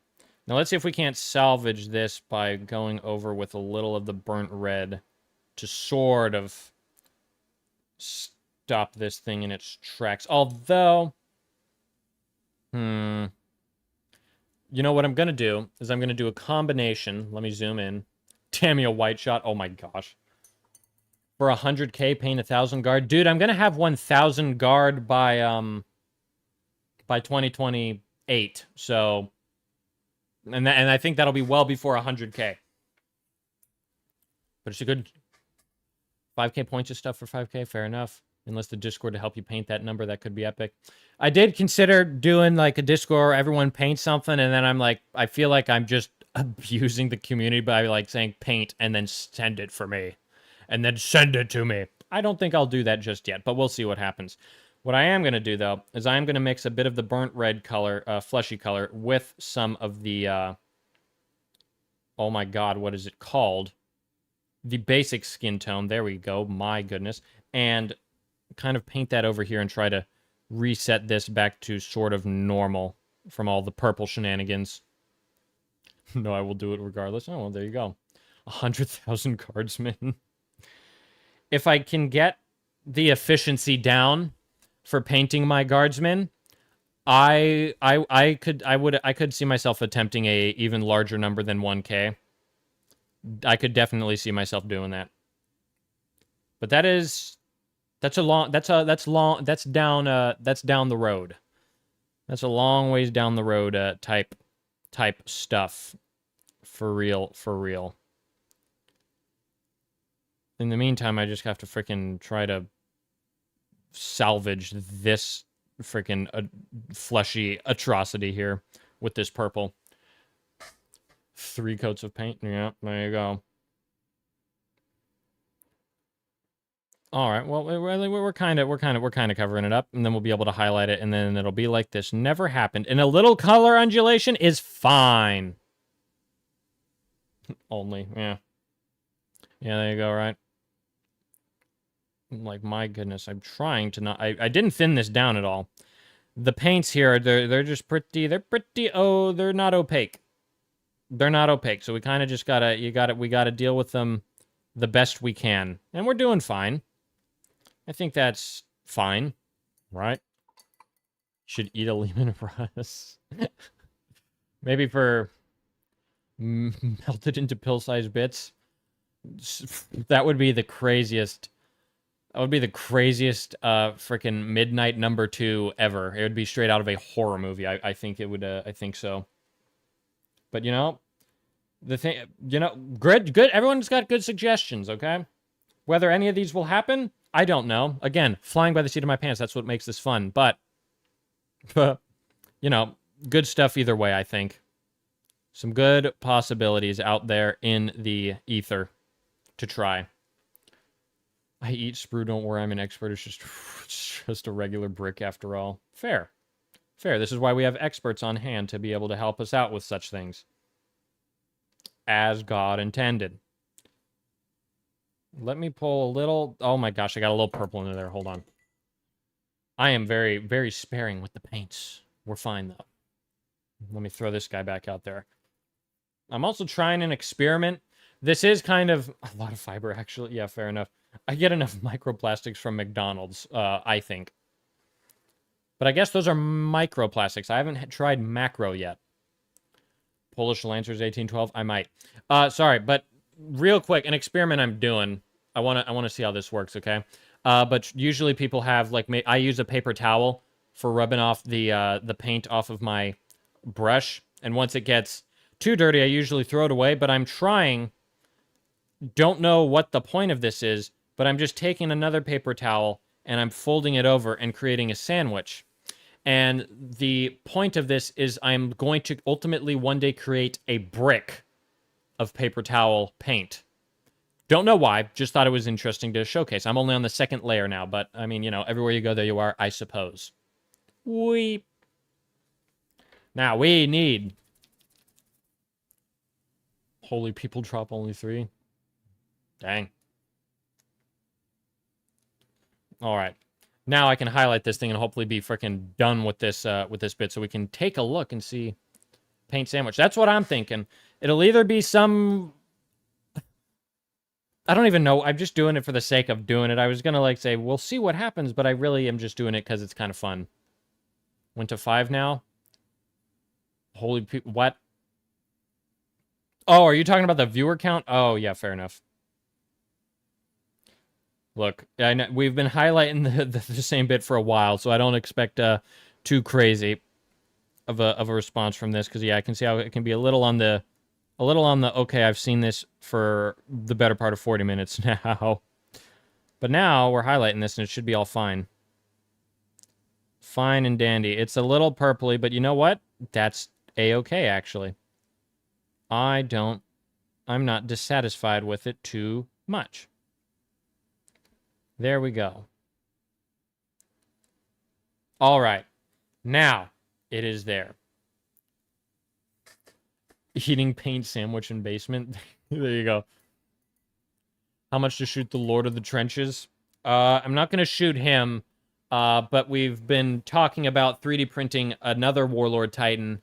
Now let's see if we can't salvage this by going over with a little of the burnt red to sort of stop this thing in its tracks. Although, you know what I'm going to do is I'm going to do a combination. Let me zoom in. Damn you, a white shot. Oh my gosh. For 100k, paint 1,000 guard. Dude, I'm going to have 1,000 guard by 2028. So, and I think that'll be well before 100k. But it's a good 5k points of stuff for 5k. Fair enough. Unless the Discord to help you paint that number, that could be epic. I did consider doing like a Discord where everyone paints something, and then I'm like, I feel like I'm just abusing the community by like saying paint and then send it for me. And then send it to me. I don't think I'll do that just yet, but we'll see what happens. What I am going to do, though, is I am going to mix a bit of the burnt red color, fleshy color, with some of the, oh my god, what is it called? The basic skin tone. There we go. My goodness. And kind of paint that over here and try to reset this back to sort of normal from all the purple shenanigans. No, I will do it regardless. Oh, well, there you go. 100,000 cardsmen. If I can get the efficiency down for painting my guardsmen, I could see myself attempting a even larger number than 1K. I could definitely see myself doing that. But that's down the road. That's a long ways down the road type stuff. For real. In the meantime, I just have to freaking try to salvage this freaking fleshy atrocity here with this purple. 3 coats of paint. Yeah, there you go. All right. Well, we're kind of covering it up, and then we'll be able to highlight it, and then it'll be like this never happened. And a little color undulation is fine. Only, yeah. Yeah, there you go, right? Like, my goodness, I'm trying to not... I didn't thin this down at all. The paints here, they're just pretty... they're not opaque. They're not opaque, so we kind of just we gotta deal with them the best we can. And we're doing fine. I think that's fine, right? Should eat a lemon rust. Maybe for melted into pill-sized bits. That would be the craziest... That would be the craziest freaking midnight number 2 ever. It would be straight out of a horror movie. I think it would. I think so. But, you know, the thing, you know, good. Everyone's got good suggestions, okay? Whether any of these will happen, I don't know. Again, flying by the seat of my pants, that's what makes this fun. But, you know, good stuff either way, I think. Some good possibilities out there in the ether to try. I eat sprue, don't worry, I'm an expert. It's just a regular brick after all. Fair. This is why we have experts on hand to be able to help us out with such things. As God intended. Let me pull a little... Oh my gosh, I got a little purple into there. Hold on. I am very, very sparing with the paints. We're fine, though. Let me throw this guy back out there. I'm also trying an experiment. This is kind of... A lot of fiber, actually. Yeah, fair enough. I get enough microplastics from McDonald's, I think. But I guess those are microplastics. I haven't tried macro yet. Polish Lancers 1812. I might. Sorry, but real quick, an experiment I'm doing. I wanna see how this works, okay? But usually people have like I use a paper towel for rubbing off the paint off of my brush, and once it gets too dirty, I usually throw it away, but I'm trying. Don't know what the point of this is, but I'm just taking another paper towel and I'm folding it over and creating a sandwich. And the point of this is I'm going to ultimately one day create a brick of paper towel paint. Don't know why, just thought it was interesting to showcase. I'm only on the second layer now, but I mean, you know, everywhere you go, there you are, I suppose. Now we need... Holy people drop only 3. Dang. All right. Now I can highlight this thing and hopefully be freaking done with this bit so we can take a look and see paint sandwich. That's what I'm thinking. It'll either be some... I don't even know. I'm just doing it for the sake of doing it. I was going to like say, we'll see what happens, but I really am just doing it because it's kind of fun. Went to 5 now. Holy people. What? Oh, are you talking about the viewer count? Oh, yeah, fair enough. Look, I know we've been highlighting the same bit for a while, so I don't expect too crazy of a response from this, because yeah, I can see how it can be a little on the okay, I've seen this for the better part of 40 minutes now. But now we're highlighting this and it should be all fine. Fine and dandy. It's a little purpley, but you know what? That's a-okay actually. I'm not dissatisfied with it too much. There we go. All right. Now, it is there. Eating paint sandwich in basement. There you go. How much to shoot the Lord of the Trenches? I'm not going to shoot him, but we've been talking about 3D printing another Warlord Titan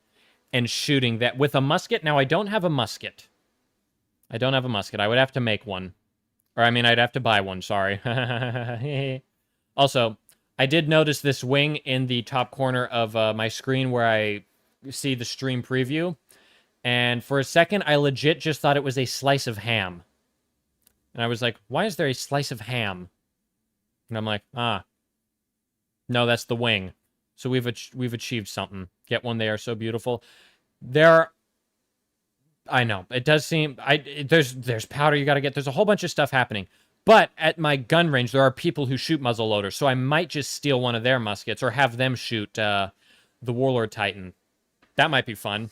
and shooting that with a musket. Now, I don't have a musket. I don't have a musket. I would have to make one. Or, I mean, I'd have to buy one, sorry. Also, I did notice this wing in the top corner of my screen where I see the stream preview. And for a second, I legit just thought it was a slice of ham. And I was like, why is there a slice of ham? And I'm like, no, that's the wing. So we've achieved something. Get one, they are so beautiful. I know, it does seem... There's powder you gotta get. There's a whole bunch of stuff happening. But at my gun range, there are people who shoot muzzleloaders, so I might just steal one of their muskets or have them shoot the Warlord Titan. That might be fun.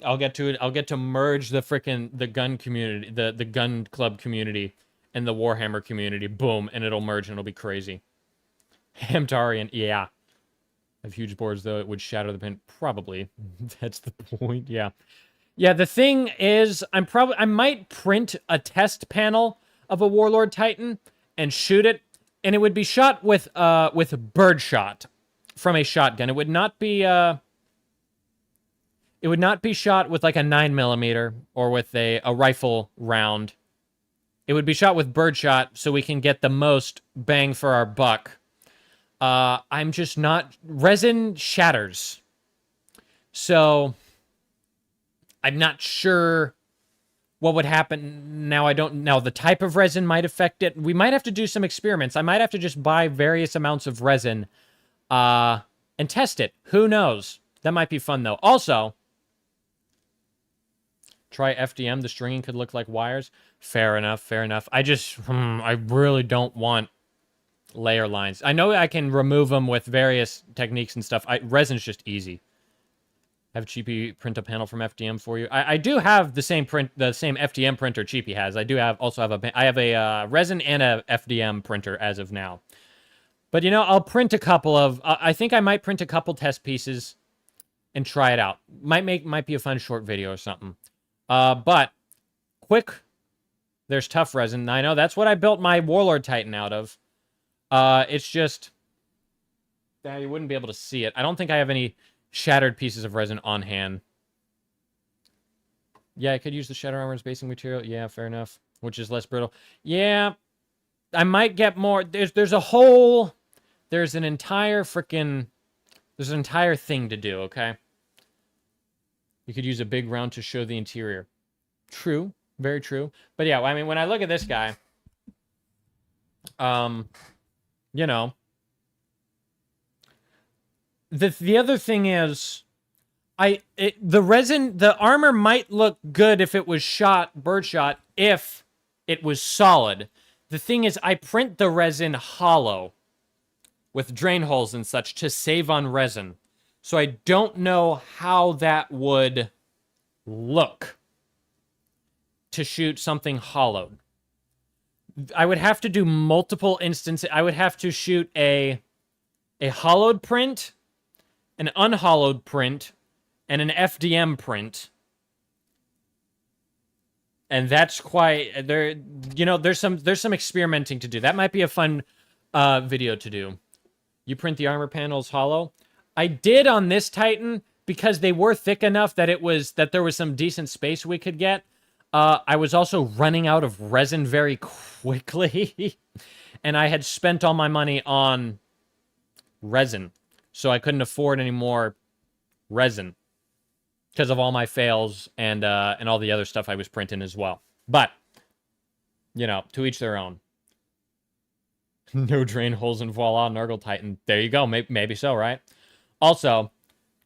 I'll get to it. I'll get to merge the gun community, the gun club community, and the Warhammer community. Boom, and it'll merge and it'll be crazy. MORTARION, yeah. I have huge boards though. It would shatter the paint. Probably. That's the point. Yeah. Yeah. The thing is, I might print a test panel of a Warlord Titan and shoot it, and it would be shot with birdshot from a shotgun. It would not be shot with like a 9mm or with a rifle round. It would be shot with birdshot so we can get the most bang for our buck. I'm just not... Resin shatters. So, I'm not sure what would happen. Now, the type of resin might affect it. We might have to do some experiments. I might have to just buy various amounts of resin, and test it. Who knows? That might be fun, though. Also... Try FDM. The stringing could look like wires. Fair enough, fair enough. I really don't want layer lines. I know I can remove them with various techniques and stuff. Resin's just easy. I have Cheapy print a panel from FDM for you. I do have the same FDM printer Cheapy has. I have a resin and a FDM printer as of now. But you know, I'll print a couple of... I think I might print a couple test pieces and try it out. Might be a fun short video or something. But, quick, there's tough resin. I know, that's what I built my Warlord Titan out of. It's just... you wouldn't be able to see it. I don't think I have any shattered pieces of resin on hand. Yeah, I could use the shatter armor as basing material. Yeah, fair enough. Which is less brittle. Yeah, I might get more... There's an entire freaking... There's an entire thing to do, okay? You could use a big round to show the interior. True. Very true. But yeah, I mean, when I look at this guy, you know, the other thing is, The resin, the armor might look good if it was birdshot, if it was solid. The thing is, I print the resin hollow with drain holes and such to save on resin. So I don't know how that would look to shoot something hollowed. I would have to do multiple instances. I would have to shoot a hollowed print, an unhollowed print, and an FDM print. And that's quite there. You know, there's some experimenting to do. That might be a fun video to do. You print the armor panels hollow. I did on this Titan because they were thick enough that there was some decent space we could get. I was also running out of resin very quickly, and I had spent all my money on resin, so I couldn't afford any more resin because of all my fails and all the other stuff I was printing as well. But, you know, to each their own. No drain holes and voila, Nurgle Titan. There you go. Maybe so, right? Also,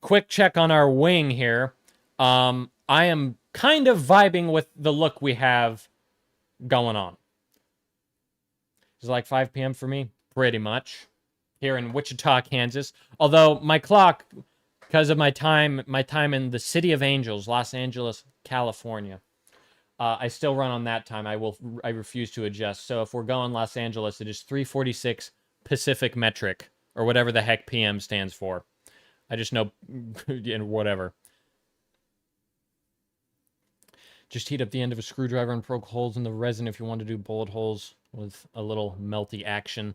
quick check on our wing here. I am kind of vibing with the look we have going on. It's like 5 p.m. for me, pretty much, here in Wichita, Kansas. Although my clock, because of my time in the City of Angels, Los Angeles, California, I still run on that time. I refuse to adjust. So if we're going Los Angeles, it is 3:46 Pacific metric, or whatever the heck PM stands for. I just know, and whatever. Just heat up the end of a screwdriver and poke holes in the resin if you want to do bullet holes with a little melty action.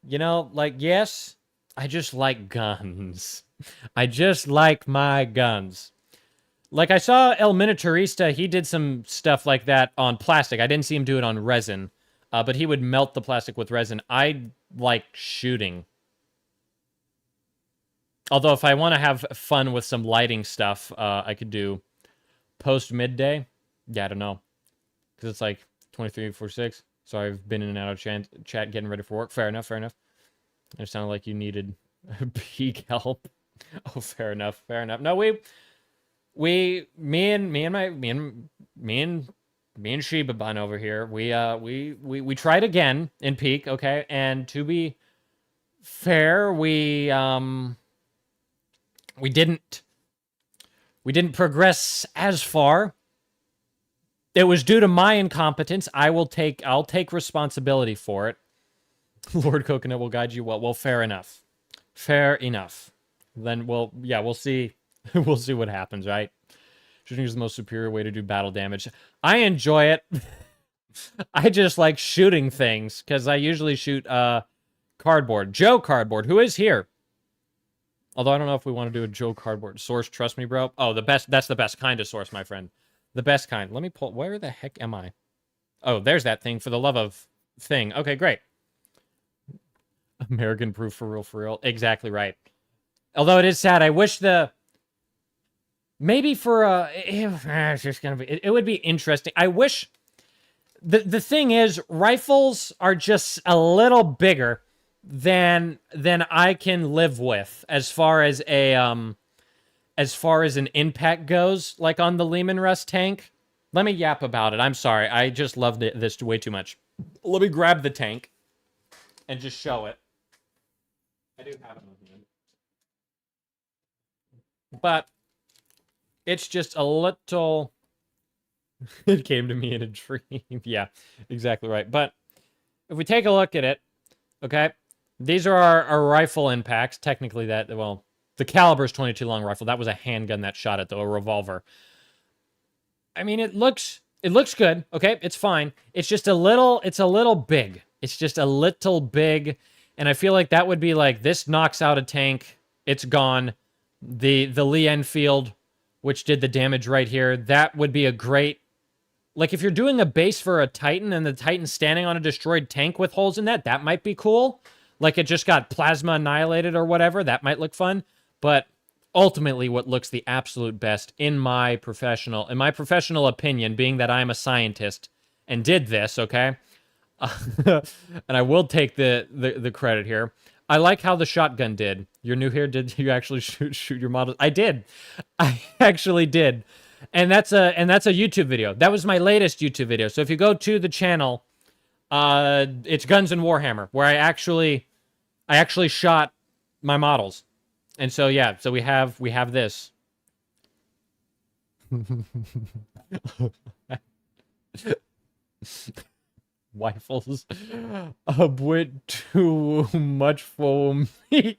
You know, like, yes, I just like guns. I just like my guns. Like, I saw El Miniaturista, he did some stuff like that on plastic. I didn't see him do it on resin, but he would melt the plastic with resin. I like shooting. Although if I want to have fun with some lighting stuff, I could do post-midday. Yeah, I don't know. Because it's like 23:46. So I've been in and out of chat getting ready for work. Fair enough, fair enough. It sounded like you needed peak help. Oh, fair enough, fair enough. No, me and Sheba Bun over here, we tried again in peak, okay? And to be fair, we didn't progress as far. It was due to my incompetence. I'll take responsibility for it. Lord Coconut will guide you well. Well, fair enough. Fair enough. Then we'll see. We'll see what happens, right? Shooting is the most superior way to do battle damage. I enjoy it. I just like shooting things because I usually shoot cardboard. Joe Cardboard, who is here. Although I don't know if we want to do a Joe Cardboard source. Trust me, bro. Oh, the best. That's the best kind of source, my friend. The best kind. Let me pull. Where the heck am I? Oh, there's that thing. For the love of thing. Okay, great. American proof for real, for real. Exactly right. Although it is sad. I wish maybe for it's just gonna be. It would be interesting. I wish. The thing is, rifles are just a little bigger than I can live with as far as an impact goes, like on the Lehman Russ tank. Let me yap about it. I'm sorry. I just loved this way too much. Let me grab the tank and just show it. I do have it on hand. But it's just a little... It came to me in a dream. Yeah, exactly right. But if we take a look at it, okay, these are our rifle impacts. Technically the caliber's 22 long rifle. That was a handgun that shot it, though, a revolver. I mean, it looks good, okay? It's fine. It's just a little big. It's just a little big, and I feel like that would be like, this knocks out a tank, it's gone. The Lee Enfield, which did the damage right here, that would be a great... Like, if you're doing a base for a Titan and the Titan's standing on a destroyed tank with holes in that might be cool. Like, it just got plasma annihilated or whatever, that might look fun. But ultimately, what looks the absolute best, in my professional opinion, being that I'm a scientist and did this, okay? And I will take the credit here. I like how the shotgun did. You're new here. Did you actually shoot your models? I did. I actually did. And that's a YouTube video. That was my latest YouTube video. So if you go to the channel, it's Guns and Warhammer, where I actually shot my models. And so yeah, so we have this. Rifles a bit too much for me.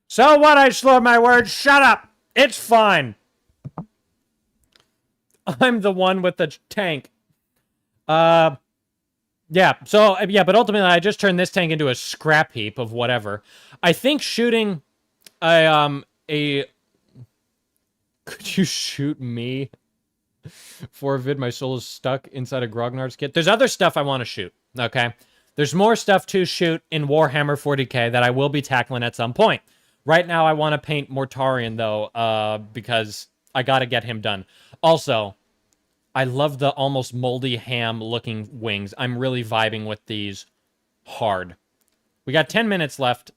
So what? I slur my words. Shut up. It's fine. I'm the one with the tank. Yeah. So yeah, but ultimately, I just turned this tank into a scrap heap of whatever. I think shooting a. Could you shoot me? For a vid, my soul is stuck inside a Grognard's kit. There's other stuff I want to shoot, okay? There's more stuff to shoot in Warhammer 40k that I will be tackling at some point. Right now, I want to paint Mortarion, though, because I got to get him done. Also, I love the almost moldy ham-looking wings. I'm really vibing with these hard. We got 10 minutes left.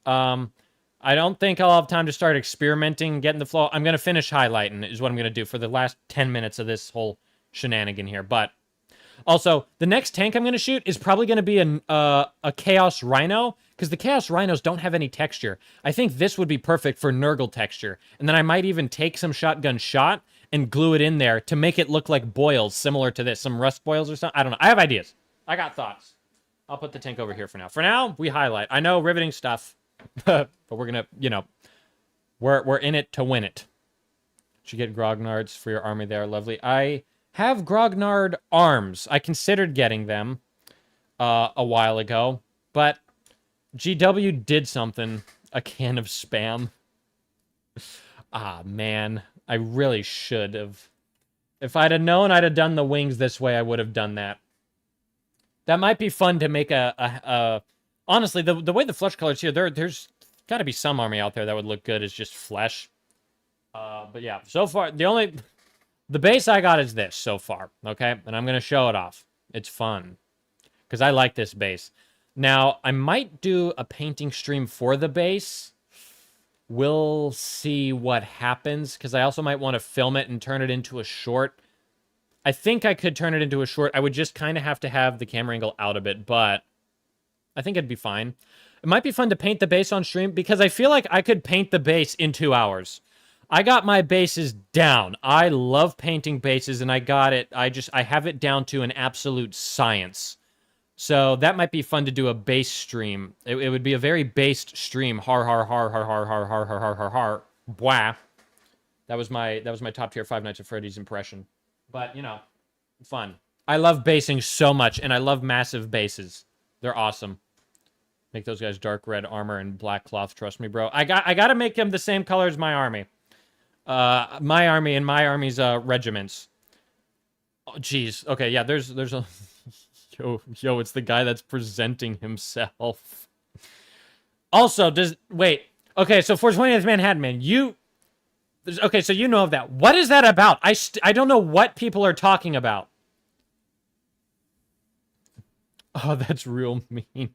I don't think I'll have time to start experimenting, getting the flow. I'm going to finish highlighting is what I'm going to do for the last 10 minutes of this whole shenanigan here. But also, the next tank I'm going to shoot is probably going to be a Chaos Rhino, because the Chaos Rhinos don't have any texture. I think this would be perfect for Nurgle texture. And then I might even take some shotgun shot and glue it in there to make it look like boils, similar to this. Some rust boils or something. I don't know. I have ideas. I got thoughts. I'll put the tank over here for now. For now, we highlight. I know, riveting stuff. But we're gonna, you know, we're in it to win it. Did you get Grognards for your army there? Lovely. I have Grognard arms. I considered getting them a while ago, but GW did something. A can of spam. Ah, man. I really should have. If I'd have known I'd have done the wings this way, I would have done that. That might be fun to make a honestly, the way the flesh colors here, there's got to be some army out there that would look good as just flesh. But yeah, so far, the base I got is this so far, okay? And I'm going to show it off. It's fun. Because I like this base. Now, I might do a painting stream for the base. We'll see what happens, because I also might want to film it and turn it into a short. I think I could turn it into a short. I would just kind of have to have the camera angle out a bit, but I think it'd be fine. It might be fun to paint the base on stream, because I feel like I could paint the base in 2 hours. I got my bases down. I love painting bases, and I got it. I have it down to an absolute science. So that might be fun to do a base stream. It would be a very based stream. Har har har har har har har har har har har. Bwah. That was my top tier Five Nights at Freddy's impression. But you know, fun. I love basing so much, and I love massive bases. They're awesome. Make those guys dark red armor and black cloth. Trust me, bro. I got to make them the same color as my army. My army and my army's regiments. Oh, jeez. Okay, yeah. There's a yo. It's the guy that's presenting himself. Also, wait? Okay, so 420th Manhattan Man. Okay, so you know of that. What is that about? I don't know what people are talking about. Oh, that's real mean.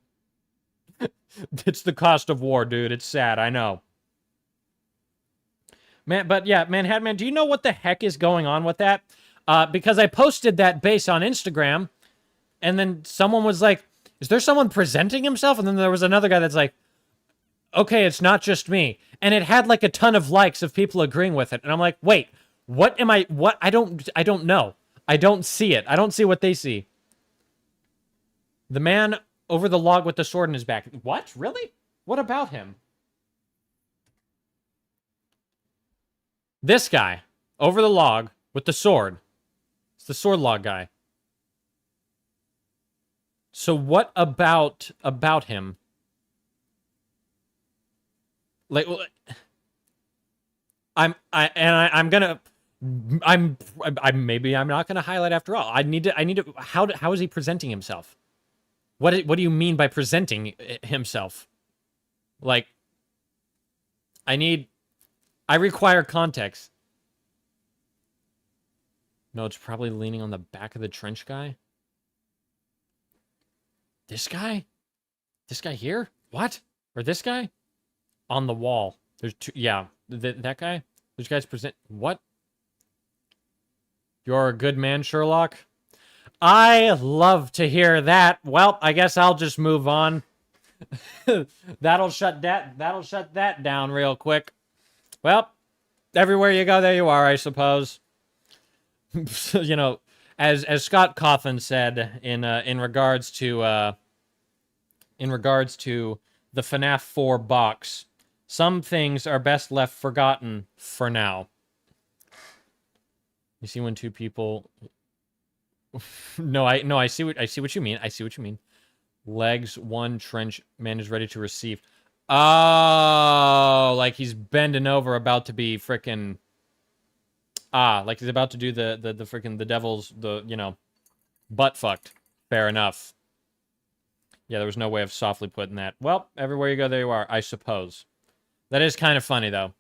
It's the cost of war, dude. It's sad, I know. Man, but yeah, Manhattan Man, do you know what the heck is going on with that? Because I posted that base on Instagram, and then someone was like, is there someone presenting himself? And then there was another guy that's like, okay, it's not just me. And it had like a ton of likes of people agreeing with it. And I'm like, wait, what? I don't know. I don't see it. I don't see what they see. The man over the log with the sword in his back. What? Really? What about him? This guy over the log with the sword. It's the sword log guy. So what about him? Like, maybe I'm not gonna highlight after all. I need to. How is he presenting himself? What do you mean by presenting himself? Like, I require context. No, it's probably leaning on the back of the trench guy. This guy? This guy here? What? Or this guy? On the wall. There's two. Yeah. That guy? Those guys present. What? You're a good man, Sherlock? I love to hear that. Well, I guess I'll just move on. That'll shut that down real quick. Well, everywhere you go, there you are, I suppose. You know, as Scott Cawthon said in regards to the FNAF 4 box, some things are best left forgotten for now. You see when two people I see what you mean. I see what you mean. Legs, one trench man is ready to receive. Oh, like he's bending over, about to be frickin' like he's about to do the frickin' the devil's butt fucked. Fair enough. Yeah, there was no way of softly putting that. Well, everywhere you go, there you are, I suppose. That is kind of funny, though.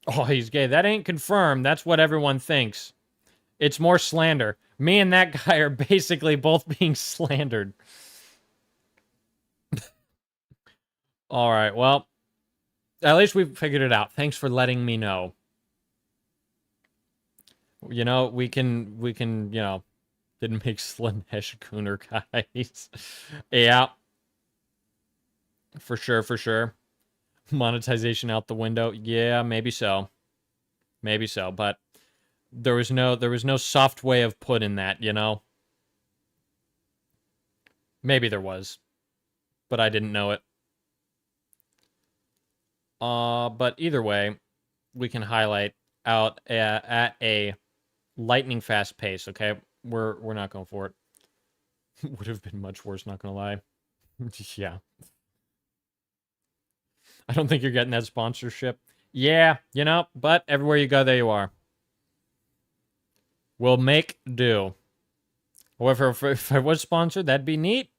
Oh, he's gay. That ain't confirmed. That's what everyone thinks. It's more slander. Me and that guy are basically both being slandered. All right, well, at least we've figured it out. Thanks for letting me know. You know, we can, didn't make Slanesh Cooner, guys. Yeah. For sure. Monetization out the window. Yeah, maybe so. Maybe so, but there was no soft way of putting that, you know? Maybe there was, but I didn't know it. But either way, we can highlight out at a lightning fast pace, okay? We're not going for it. Would have been much worse, not gonna lie. Yeah. I don't think you're getting that sponsorship. Yeah, you know, but everywhere you go, there you are. We'll make do. However, if I was sponsored, that'd be neat.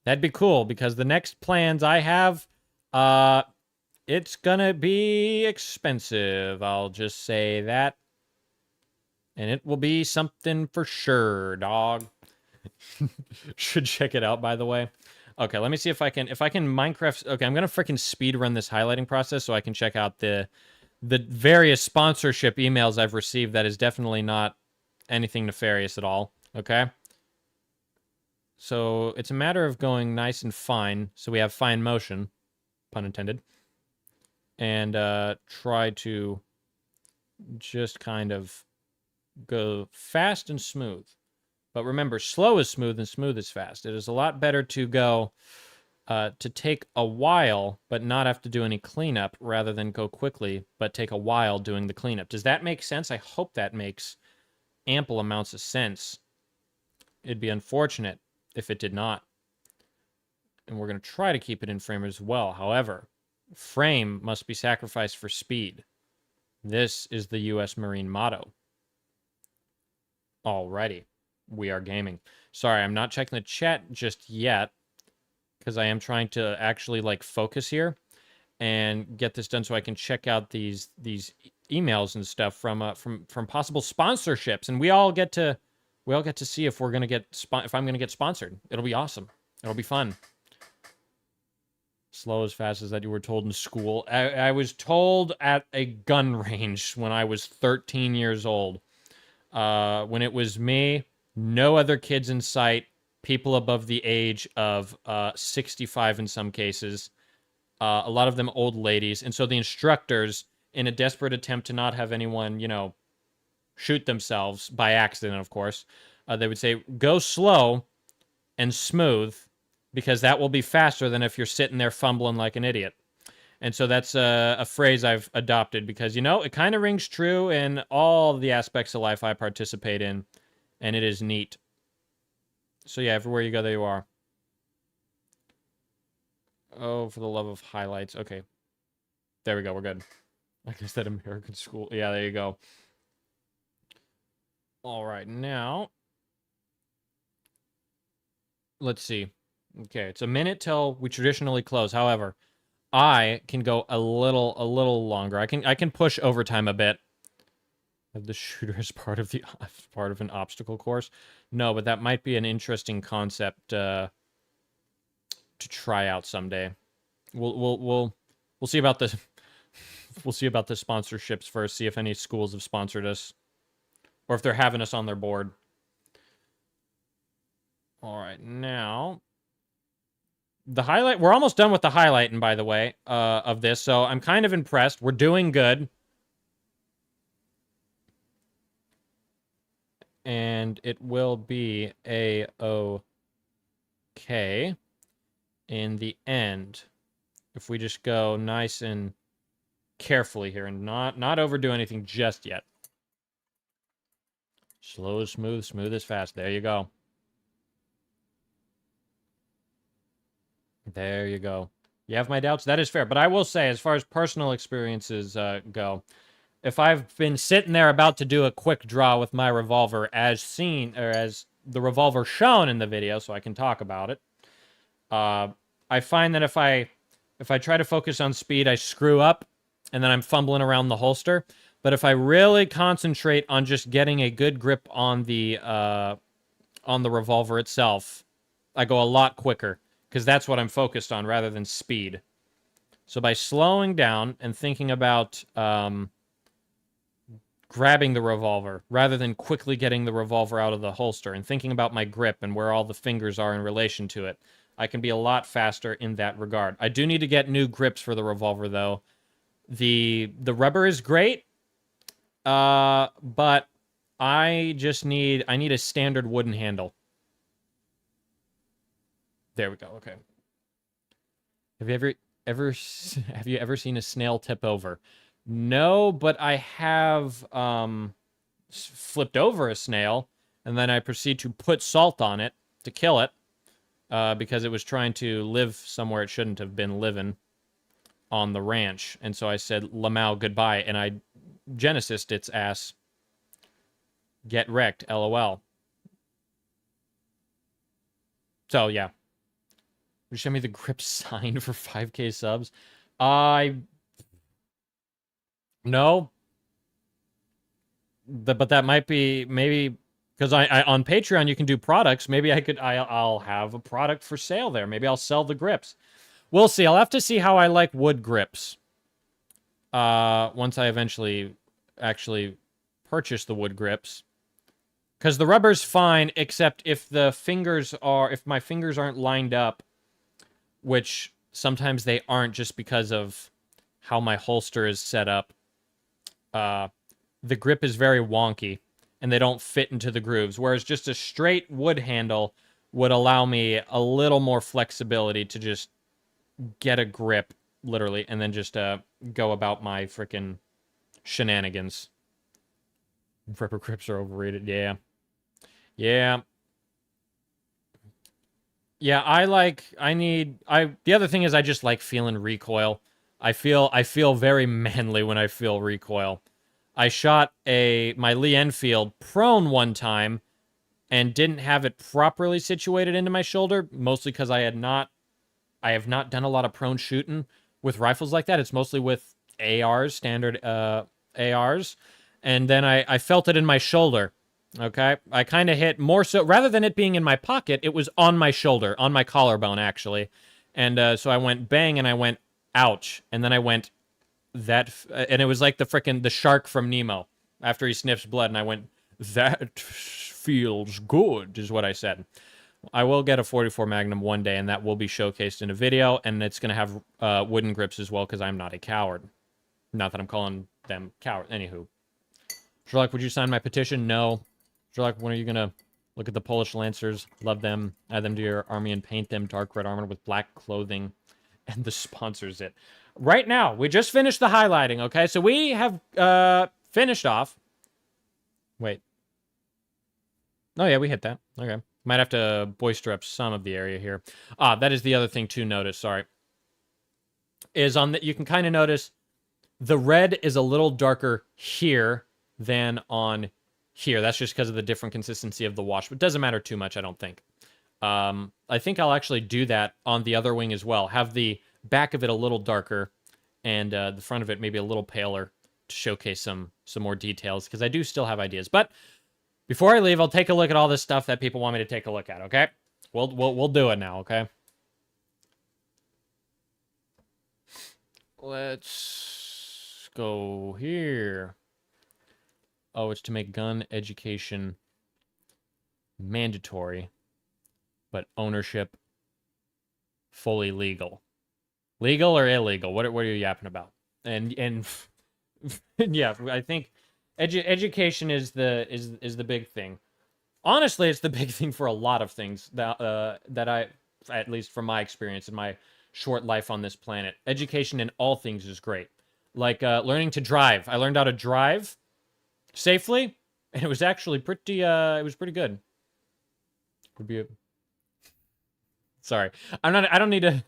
That'd be cool, because the next plans I have, it's gonna be expensive. I'll just say that. And it will be something for sure, dog. Should check it out, by the way. Okay, let me see if I can Minecraft. Okay, I'm gonna freaking speed run this highlighting process so I can check out the various sponsorship emails I've received. That is definitely not anything nefarious at all. Okay. So it's a matter of going nice and fine. So we have fine motion, pun intended, and try to just kind of go fast and smooth. But remember, slow is smooth and smooth is fast. It is a lot better to go, to take a while, but not have to do any cleanup, rather than go quickly, but take a while doing the cleanup. Does that make sense? I hope that makes ample amounts of sense. It'd be unfortunate if it did not. And we're going to try to keep it in frame as well. However, frame must be sacrificed for speed. This is the U.S. Marine motto. Alrighty. We are gaming. Sorry, I'm not checking the chat just yet, because I am trying to actually, like, focus here and get this done so I can check out these emails and stuff from possible sponsorships, and we all get to see if we're gonna if I'm gonna get sponsored. It'll be awesome. It'll be fun. Slow as fast as that you were told in school. I was told at a gun range when I was 13 years old. When it was me, no other kids in sight, people above the age of 65 in some cases, a lot of them old ladies. And so the instructors, in a desperate attempt to not have anyone, shoot themselves, by accident, of course, they would say, go slow and smooth, because that will be faster than if you're sitting there fumbling like an idiot. And so that's a phrase I've adopted because, it kind of rings true in all the aspects of life I participate in, and it is neat. So yeah, everywhere you go, there you are. Oh, for the love of highlights. Okay. There we go, we're good. I guess that American school. Yeah, there you go. All right, now, let's see. Okay, it's a minute till we traditionally close. However, I can go a little longer. I can push overtime a bit. The shooter is part of an obstacle course. No, but that might be an interesting concept to try out someday. We'll see about the we'll see about the sponsorships first. See if any schools have sponsored us, or if they're having us on their board. All right, now the highlight. We're almost done with the highlighting, by the way, of this. So I'm kind of impressed. We're doing good. And it will be a-okay in the end. If we just go nice and carefully here and not overdo anything just yet. Slow is smooth, smooth is fast. There you go. There you go. You have my doubts? That is fair. But I will say, as far as personal experiences go, if I've been sitting there about to do a quick draw with my revolver as seen, or as the revolver shown in the video, so I can talk about it, I find that if I try to focus on speed, I screw up, and then I'm fumbling around the holster. But if I really concentrate on just getting a good grip on the revolver itself, I go a lot quicker, because that's what I'm focused on rather than speed. So by slowing down and thinking about grabbing the revolver rather than quickly getting the revolver out of the holster and thinking about my grip and where all the fingers are in relation to it, I can be a lot faster in that regard. I do need to get new grips for the revolver, though. The rubber is great, but I need a standard wooden handle. There we go. Okay. Have you ever seen a snail tip over? No, but I have flipped over a snail, and then I proceed to put salt on it to kill it, because it was trying to live somewhere it shouldn't have been living on the ranch. And so I said, Lamau, goodbye, and I Genesis'd its ass. Get wrecked, LOL. So, yeah. You show me the grip sign for 5K subs? No. But that might be, maybe, because I on Patreon you can do products. Maybe I'll have a product for sale there. Maybe I'll sell the grips. We'll see. I'll have to see how I like wood grips. Once I eventually actually purchase the wood grips. Because the rubber's fine, except if my fingers aren't lined up, which sometimes they aren't just because of how my holster is set up. The grip is very wonky, and they don't fit into the grooves, whereas just a straight wood handle would allow me a little more flexibility to just get a grip, literally, and then just go about my frickin' shenanigans. Rubber grips are overrated, yeah. Yeah. Yeah, the other thing is I just like feeling recoil. I feel very manly when I feel recoil. I shot my Lee Enfield prone one time and didn't have it properly situated into my shoulder, mostly because I have not done a lot of prone shooting with rifles like that. It's mostly with ARs, standard ARs. And then I felt it in my shoulder. Okay? I kind of hit more so, rather than it being in my pocket, it was on my shoulder, on my collarbone, actually. And so I went bang, and I went ouch. And then I went and it was like the shark from Nemo after he sniffs blood, and I went, that feels good, is what I said. I will get a 44 Magnum one day, and that will be showcased in a video, and it's going to have wooden grips as well, because I'm not a coward. Not that I'm calling them coward. Anywho. Sherlock, would you sign my petition? No. Sherlock, when are you going to look at the Polish Lancers? Love them. Add them to your army and paint them dark red armor with black clothing. And the sponsors it. Right now, we just finished the highlighting, okay? So we have finished off. Wait. Oh, yeah, we hit that. Okay. Might have to boister up some of the area here. That is the other thing to notice, sorry. Is on that you can kind of notice the red is a little darker here than on here. That's just because of the different consistency of the wash. But it doesn't matter too much, I don't think. I think I'll actually do that on the other wing as well. Have the back of it a little darker and the front of it maybe a little paler to showcase some more details, because I do still have ideas. But before I leave, I'll take a look at all this stuff that people want me to take a look at, okay? We'll do it now, okay? Let's go here. Oh, it's to make gun education mandatory, but ownership fully legal. Legal or illegal? What are you yapping about? And yeah, I think education is the big thing. Honestly, it's the big thing for a lot of things that I, at least from my experience in my short life on this planet, education in all things is great. Like learning to drive. I learned how to drive safely, and it was actually pretty. It was pretty good. Would be. Sorry, I'm not. I don't need to.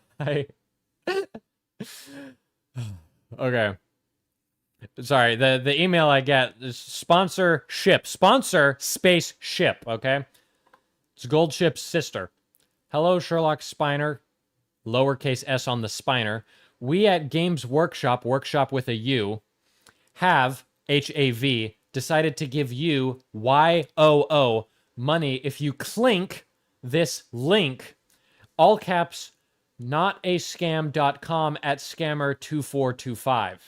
Okay. Sorry, the email I get is sponsor space ship, okay? It's Goldship's sister. Hello, Sherlock Spiner, lowercase s on the Spiner. We at Games Workshop with a U, have, HAV, decided to give you, YOO, money if you clink this link, all caps, notascam.com at scammer2425.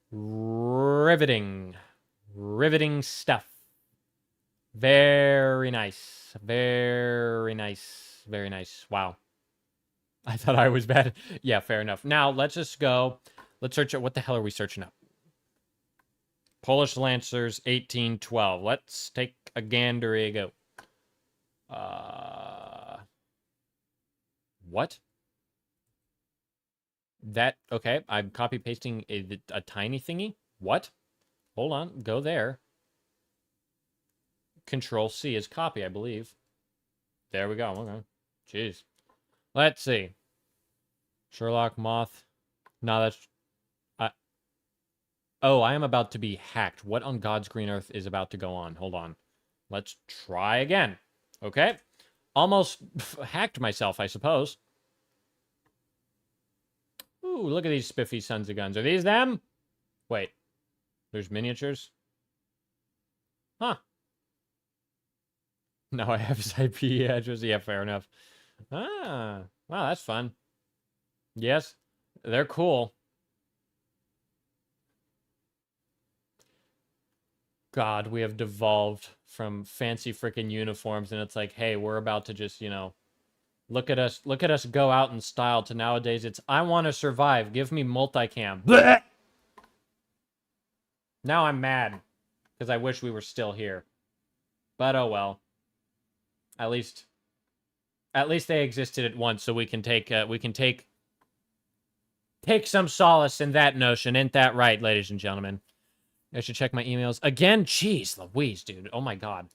Riveting stuff. Very nice. Very nice. Wow. I thought I was bad. Yeah, fair enough. Now, let's just go. Let's search it. What the hell are we searching up? Polish Lancers 1812. Let's take a gander. Here you go. What? That, okay, I'm copy pasting a tiny thingy. What? Hold on, go there. Control C is copy, I believe. There we go. Okay. Jeez. Let's see. Sherlock Moth. No, that's... Oh, I am about to be hacked. What on God's green earth is about to go on? Hold on. Let's try again. Okay. Almost hacked myself, I suppose. Ooh, look at these spiffy sons of guns. Are these them? Wait. There's miniatures? Huh. No, I have his IP address. Yeah, fair enough. Ah. Wow, that's fun. Yes. They're cool. God, we have devolved from fancy freaking uniforms, and it's like, hey, we're about to just, you know, look at us go out in style, to nowadays it's, I want to survive, give me multicam. Blech! Now I'm mad, because I wish we were still here. But oh well. At least they existed at once, so we can take some solace in that notion. Ain't that right, ladies and gentlemen? I should check my emails again. Jeez Louise, dude. Oh my God.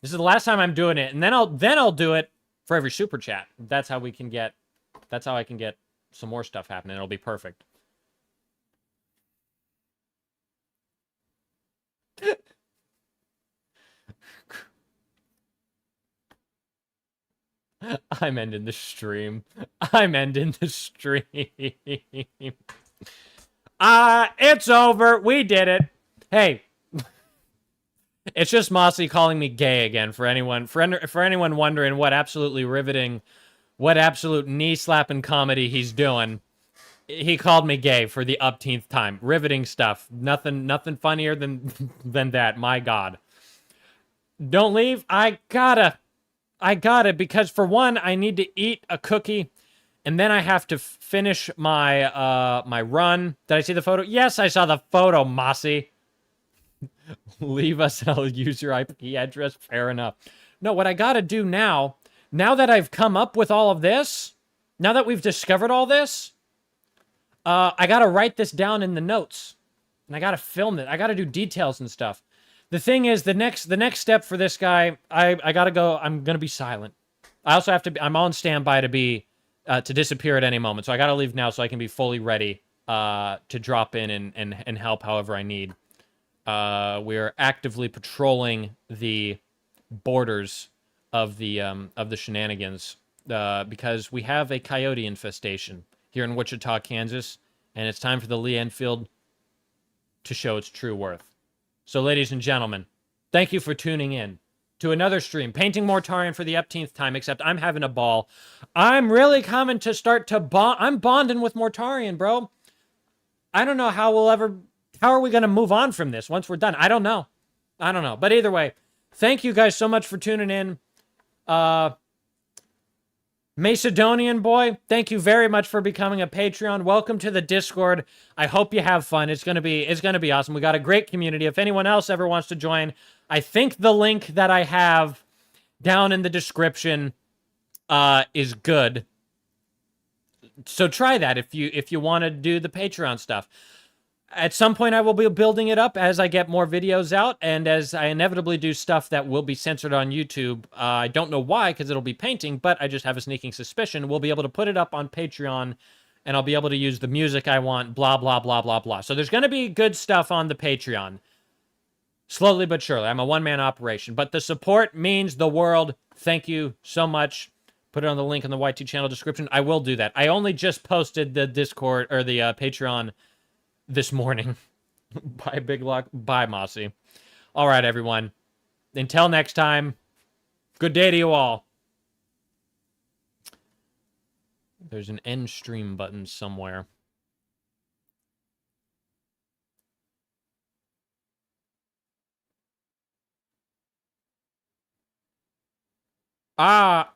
This is the last time I'm doing it, and then I'll do it for every super chat. That's how I can get some more stuff happening. It'll be perfect. I'm ending the stream. It's over. We did it. Hey. It's just Mossy calling me gay again, for anyone wondering what absolutely riveting, what absolute knee-slapping comedy he's doing. He called me gay for the upteenth time. Riveting stuff. Nothing funnier than that. My God. Don't leave. I gotta, because for one, I need to eat a cookie, and then I have to finish my my run. Did I see the photo? Yes, I saw the photo, Mossy. Leave us and I'll use your IP address. Fair enough. No, what I gotta do now that I've come up with all of this, now that we've discovered all this, I gotta write this down in the notes. And I gotta film it. I gotta do details and stuff. The thing is, the next step for this guy, I gotta go, I'm gonna be silent. I also have to be, I'm on standby to disappear at any moment. So I gotta leave now so I can be fully ready to drop in and help however I need. We are actively patrolling the borders of the shenanigans because we have a coyote infestation here in Wichita, Kansas, and it's time for the Lee Enfield to show its true worth. So, ladies and gentlemen, thank you for tuning in to another stream, painting Mortarion for the upteenth time, except I'm having a ball. I'm really coming to start to bond. I'm bonding with Mortarion, bro. I don't know how how are we going to move on from this once we're done? I don't know. But either way, thank you guys so much for tuning in. Macedonian boy, thank you very much for becoming a Patreon. Welcome to the Discord. I hope you have fun. It's gonna be awesome. We got a great community. If anyone else ever wants to join, I think the link that I have down in the description is good. So try that if you want to do the Patreon stuff. At some point, I will be building it up as I get more videos out, and as I inevitably do stuff that will be censored on YouTube. I don't know why, because it'll be painting, but I just have a sneaking suspicion. We'll be able to put it up on Patreon, and I'll be able to use the music I want, blah, blah, blah, blah, blah. So there's going to be good stuff on the Patreon. Slowly but surely. I'm a one-man operation, but the support means the world. Thank you so much. Put it on the link in the YT channel description. I will do that. I only just posted the Discord, or the Patreon this morning. Bye, Big Lock. Bye, Mossy. All right, everyone. Until next time, good day to you all. There's an end stream button somewhere. Ah,